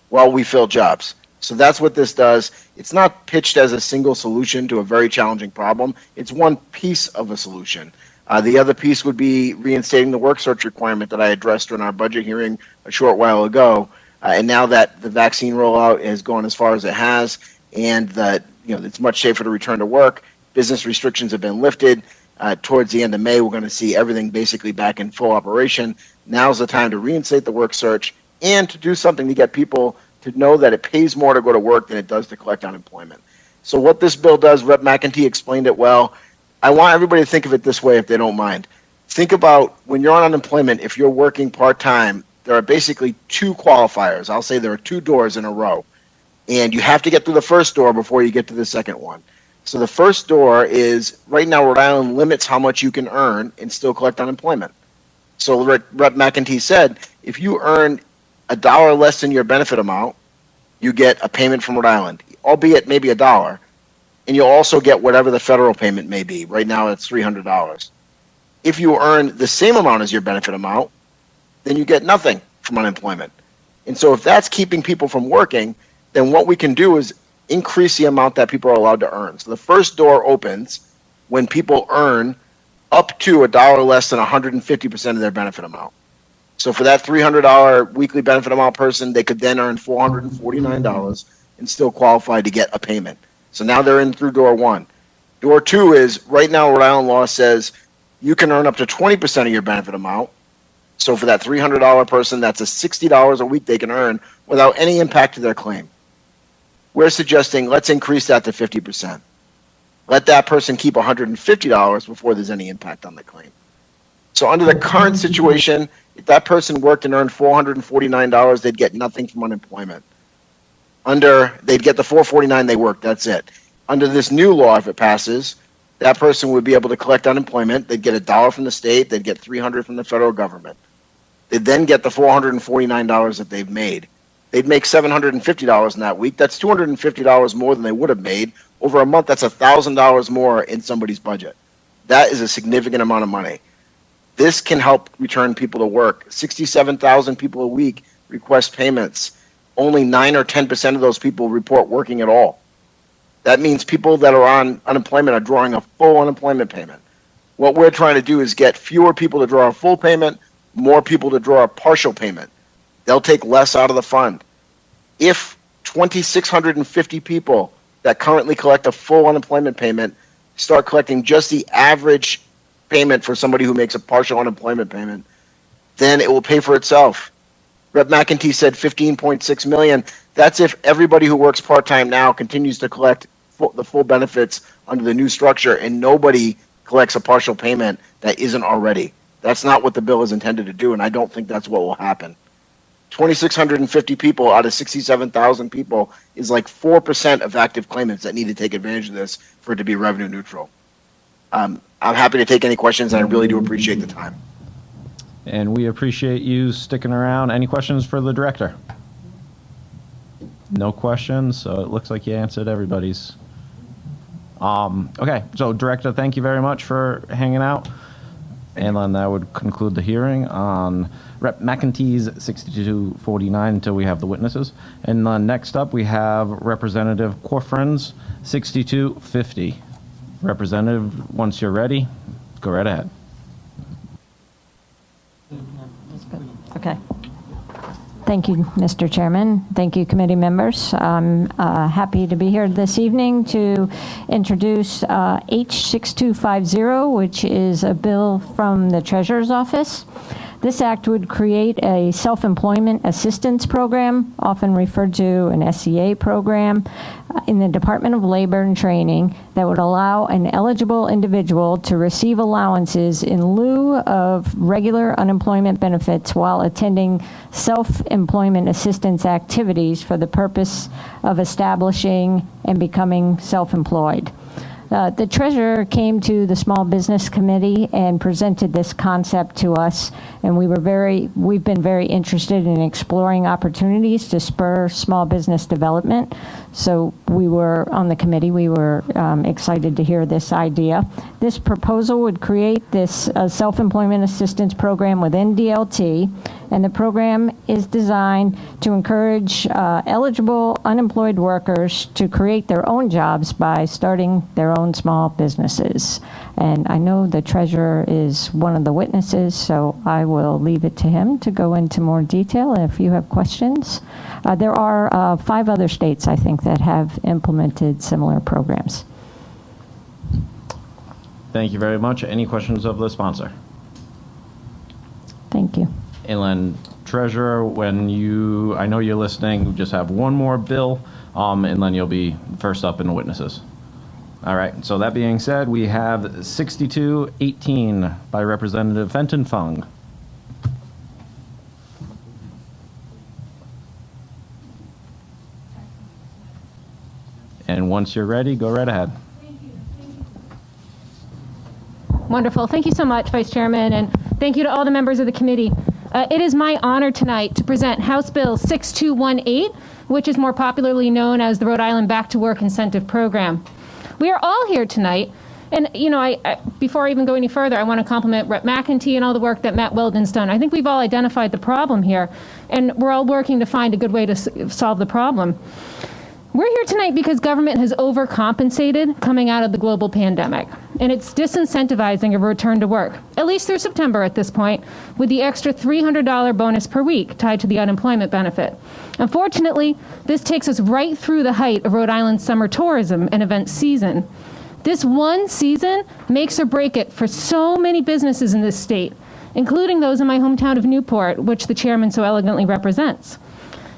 while we fill jobs? So that's what this does. It's not pitched as a single solution to a very challenging problem. It's one piece of a solution. The other piece would be reinstating the work search requirement that I addressed during our budget hearing a short while ago. And now that the vaccine rollout has gone as far as it has, and that it's much safer to return to work, business restrictions have been lifted. Towards the end of May, we're going to see everything basically back in full operation. Now's the time to reinstate the work search and to do something to get people to know that it pays more to go to work than it does to collect unemployment. So what this bill does, Rep. McEntee explained it well. I want everybody to think of it this way, if they don't mind. Think about when you're on unemployment, if you're working part-time, there are basically two qualifiers. I'll say there are two doors in a row, and you have to get through the first door before you get to the second one. So the first door is, right now, Rhode Island limits how much you can earn and still collect unemployment. So Rep. McEntee said, if you earn $1 less than your benefit amount, you get a payment from Rhode Island, albeit maybe $1, and you'll also get whatever the federal payment may be. Right now, it's $300. If you earn the same amount as your benefit amount, then you get nothing from unemployment. And so if that's keeping people from working, then what we can do is increase the amount that people are allowed to earn. So the first door opens when people earn up to $1 less than 150% of their benefit amount. So for that $300 weekly benefit amount person, they could then earn $449 and still qualify to get a payment. So now they're in through door one. Door two is, right now Rhode Island law says you can earn up to 20% of your benefit amount. So for that $300 person, that's a $60 a week they can earn without any impact to their claim. We're suggesting let's increase that to 50%. Let that person keep $150 before there's any impact on the claim. So under the current situation, if that person worked and earned $449, they'd get nothing from unemployment. They'd get the $449 they worked, that's it. Under this new law, if it passes, that person would be able to collect unemployment. They'd get $1 from the state, they'd get $300 from the federal government. They'd then get the $449 that they've made. They'd make $750 in that week. That's $250 more than they would have made. Over a month, that's $1,000 more in somebody's budget. That is a significant amount of money. This can help return people to work. 67,000 people a week request payments. Only 9 or 10% of those people report working at all. That means people that are on unemployment are drawing a full unemployment payment. What we're trying to do is get fewer people to draw a full payment, more people to draw a partial payment. They'll take less out of the fund. If 2,650 people that currently collect a full unemployment payment start collecting just the average payment for somebody who makes a partial unemployment payment, then it will pay for itself. Rep. McEntee said 15.6 million. That's if everybody who works part-time now continues to collect the full benefits under the new structure and nobody collects a partial payment that isn't already. That's not what the bill is intended to do, and I don't think that's what will happen. 2,650 people out of 67,000 people is like 4% of active claimants that need to take advantage of this for it to be revenue neutral. I'm happy to take any questions, and I really do appreciate the time. And we appreciate you sticking around. Any questions for the director? No questions, so it looks like you answered everybody's. Okay, so Director, thank you very much for hanging out. And then that would conclude the hearing on Rep. McEntee's 6249 until we have the witnesses. And then next up, we have Representative Corcoran's 6250. Representative, once you're ready, go right ahead. Okay. Thank you, Mr. Chairman. Thank you, committee members. I'm happy to be here this evening to introduce H6250, which is a bill from the Treasurer's Office. This act would create a self-employment assistance program, often referred to an SEA program, in the Department of Labor and Training that would allow an eligible individual to receive allowances in lieu of regular unemployment benefits while attending self-employment assistance activities for the purpose of establishing and becoming self-employed. The treasurer came to the Small Business Committee and presented this concept to us, and we've been very interested in exploring opportunities to spur small business development. So we were on the committee, we were excited to hear this idea. This proposal would create this self-employment assistance program within DLT, and the program is designed to encourage eligible unemployed workers to create their own jobs by starting their own small businesses. And I know the treasurer is one of the witnesses, so I will leave it to him to go into more detail. And if you have questions, there are 5 other states, I think, that have implemented similar programs. Thank you very much. Any questions of the sponsor? Thank you. And Treasurer, I know you're listening, we just have one more bill, and then you'll be first up in the witnesses. All right, so that being said, we have 6218 by Representative Fenton Fung. And once you're ready, go right ahead. Wonderful. Thank you so much, Vice Chairman, and thank you to all the members of the committee. It is my honor tonight to present House Bill 6218, which is more popularly known as the Rhode Island Back to Work Incentive Program. We are all here tonight, and before I even go any further, I want to compliment Rep. McEntee and all the work that Matt Weldon's done. I think we've all identified the problem here, and we're all working to find a good way to solve the problem. We're here tonight because government has overcompensated coming out of the global pandemic, and it's disincentivizing a return to work, at least through September at this point, with the extra $300 bonus per week tied to the unemployment benefit. Unfortunately, this takes us right through the height of Rhode Island's summer tourism and event season. This one season makes or break it for so many businesses in this state, including those in my hometown of Newport, which the chairman so elegantly represents.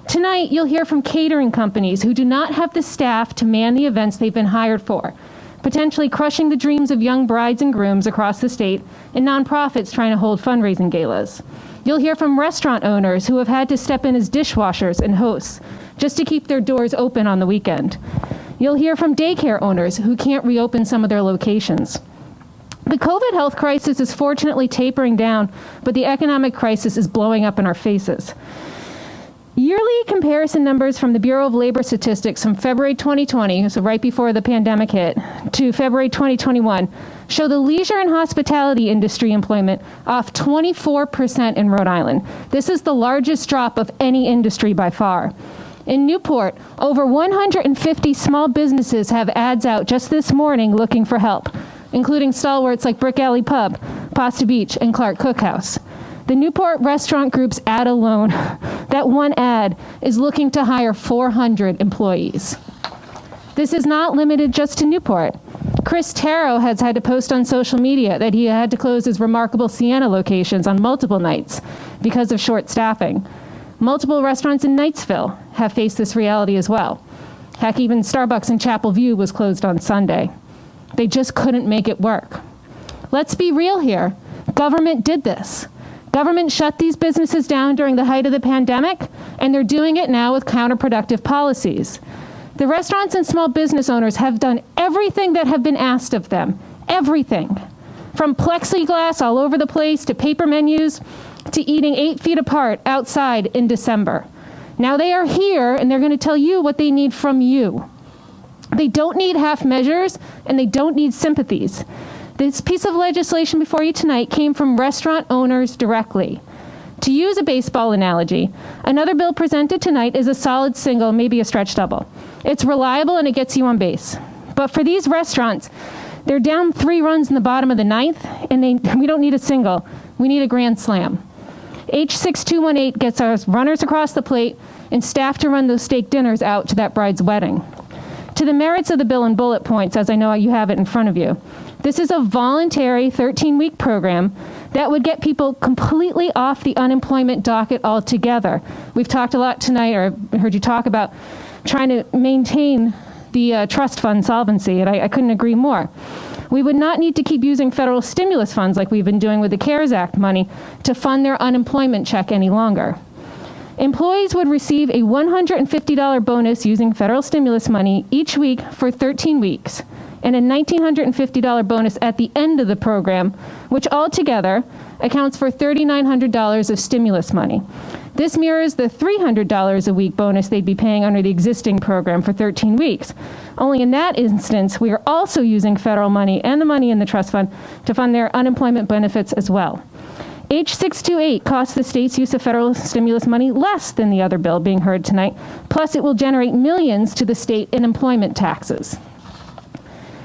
Tonight, you'll hear from catering companies who do not have the staff to man the events they've been hired for, potentially crushing the dreams of young brides and grooms across the state and nonprofits trying to hold fundraising galas. You'll hear from restaurant owners who have had to step in as dishwashers and hosts just to keep their doors open on the weekend. You'll hear from daycare owners who can't reopen some of their locations. The COVID health crisis is fortunately tapering down, but the economic crisis is blowing up in our faces. Yearly comparison numbers from the Bureau of Labor Statistics from February 2020, so right before the pandemic hit, to February 2021 show the leisure and hospitality industry employment off 24% in Rhode Island. This is the largest drop of any industry by far. In Newport, over 150 small businesses have ads out just this morning looking for help, including stalwarts like Brick Alley Pub, Pasta Beach, and Clark Cookhouse. The Newport Restaurant Group's ad alone, that one ad, is looking to hire 400 employees. This is not limited just to Newport. Chris Tarrow has had to post on social media that he had to close his remarkable Siena locations on multiple nights because of short staffing. Multiple restaurants in Knightsville have faced this reality as well. Heck, even Starbucks in Chapel View was closed on Sunday. They just couldn't make it work. Let's be real here. Government did this. Government shut these businesses down during the height of the pandemic, and they're doing it now with counterproductive policies. The restaurants and small business owners have done everything that have been asked of them. Everything. From plexiglass all over the place to paper menus to eating 8 feet apart outside in December. Now they are here, and they're going to tell you what they need from you. They don't need half measures, and they don't need sympathies. This piece of legislation before you tonight came from restaurant owners directly. To use a baseball analogy, another bill presented tonight is a solid single, maybe a stretch double. It's reliable and it gets you on base. But for these restaurants, they're down 3 runs in the bottom of the 9th, and we don't need a single. We need a grand slam. H6218 gets our runners across the plate and staff to run those steak dinners out to that bride's wedding. To the merits of the bill in bullet points, as I know you have it in front of you. This is a voluntary 13-week program that would get people completely off the unemployment docket altogether. We've talked a lot tonight, or I heard you talk about trying to maintain the trust fund solvency, and I couldn't agree more. We would not need to keep using federal stimulus funds like we've been doing with the CARES Act money to fund their unemployment check any longer. Employees would receive a $150 bonus using federal stimulus money each week for 13 weeks, and a $1,950 bonus at the end of the program, which altogether accounts for $3,900 of stimulus money. This mirrors the $300 a week bonus they'd be paying under the existing program for 13 weeks. Only in that instance, we are also using federal money and the money in the trust fund to fund their unemployment benefits as well. H628 costs the state's use of federal stimulus money less than the other bill being heard tonight, plus it will generate millions to the state in employment taxes.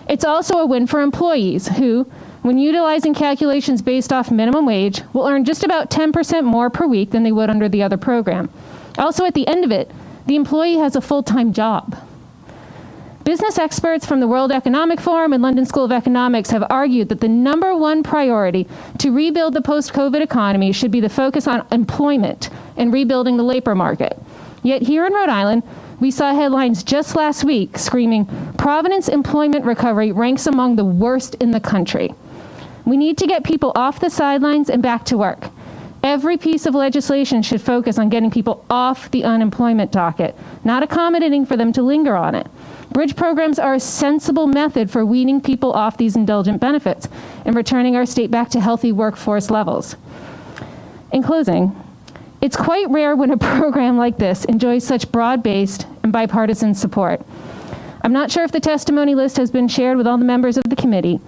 It's also a win for employees who, when utilizing calculations based off minimum wage, will earn just about 10% more per week than they would under the other program. Also, at the end of it, the employee has a full-time job. Business experts from the World Economic Forum and London School of Economics have argued that the #1 priority to rebuild the post-COVID economy should be the focus on employment and rebuilding the labor market. Yet here in Rhode Island, we saw headlines just last week screaming, Providence employment recovery ranks among the worst in the country. We need to get people off the sidelines and back to work. Every piece of legislation should focus on getting people off the unemployment docket, not accommodating for them to linger on it. Bridge programs are a sensible method for weaning people off these indulgent benefits and returning our state back to healthy workforce levels. In closing, it's quite rare when a program like this enjoys such broad-based and bipartisan support. I'm not sure if the testimony list has been shared with all the members of the committee,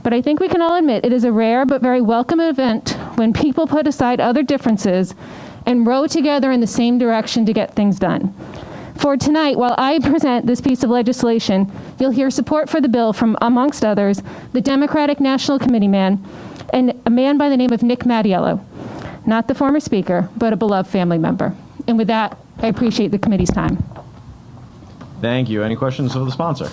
but I think we can all admit it is a rare but very welcome event when people put aside other differences and row together in the same direction to get things done. For tonight, while I present this piece of legislation, you'll hear support for the bill from, amongst others, the Democratic National Committee man and a man by the name of Nick Mattiello. Not the former speaker, but a beloved family member. And with that, I appreciate the committee's time. Thank you. Any questions of the sponsor?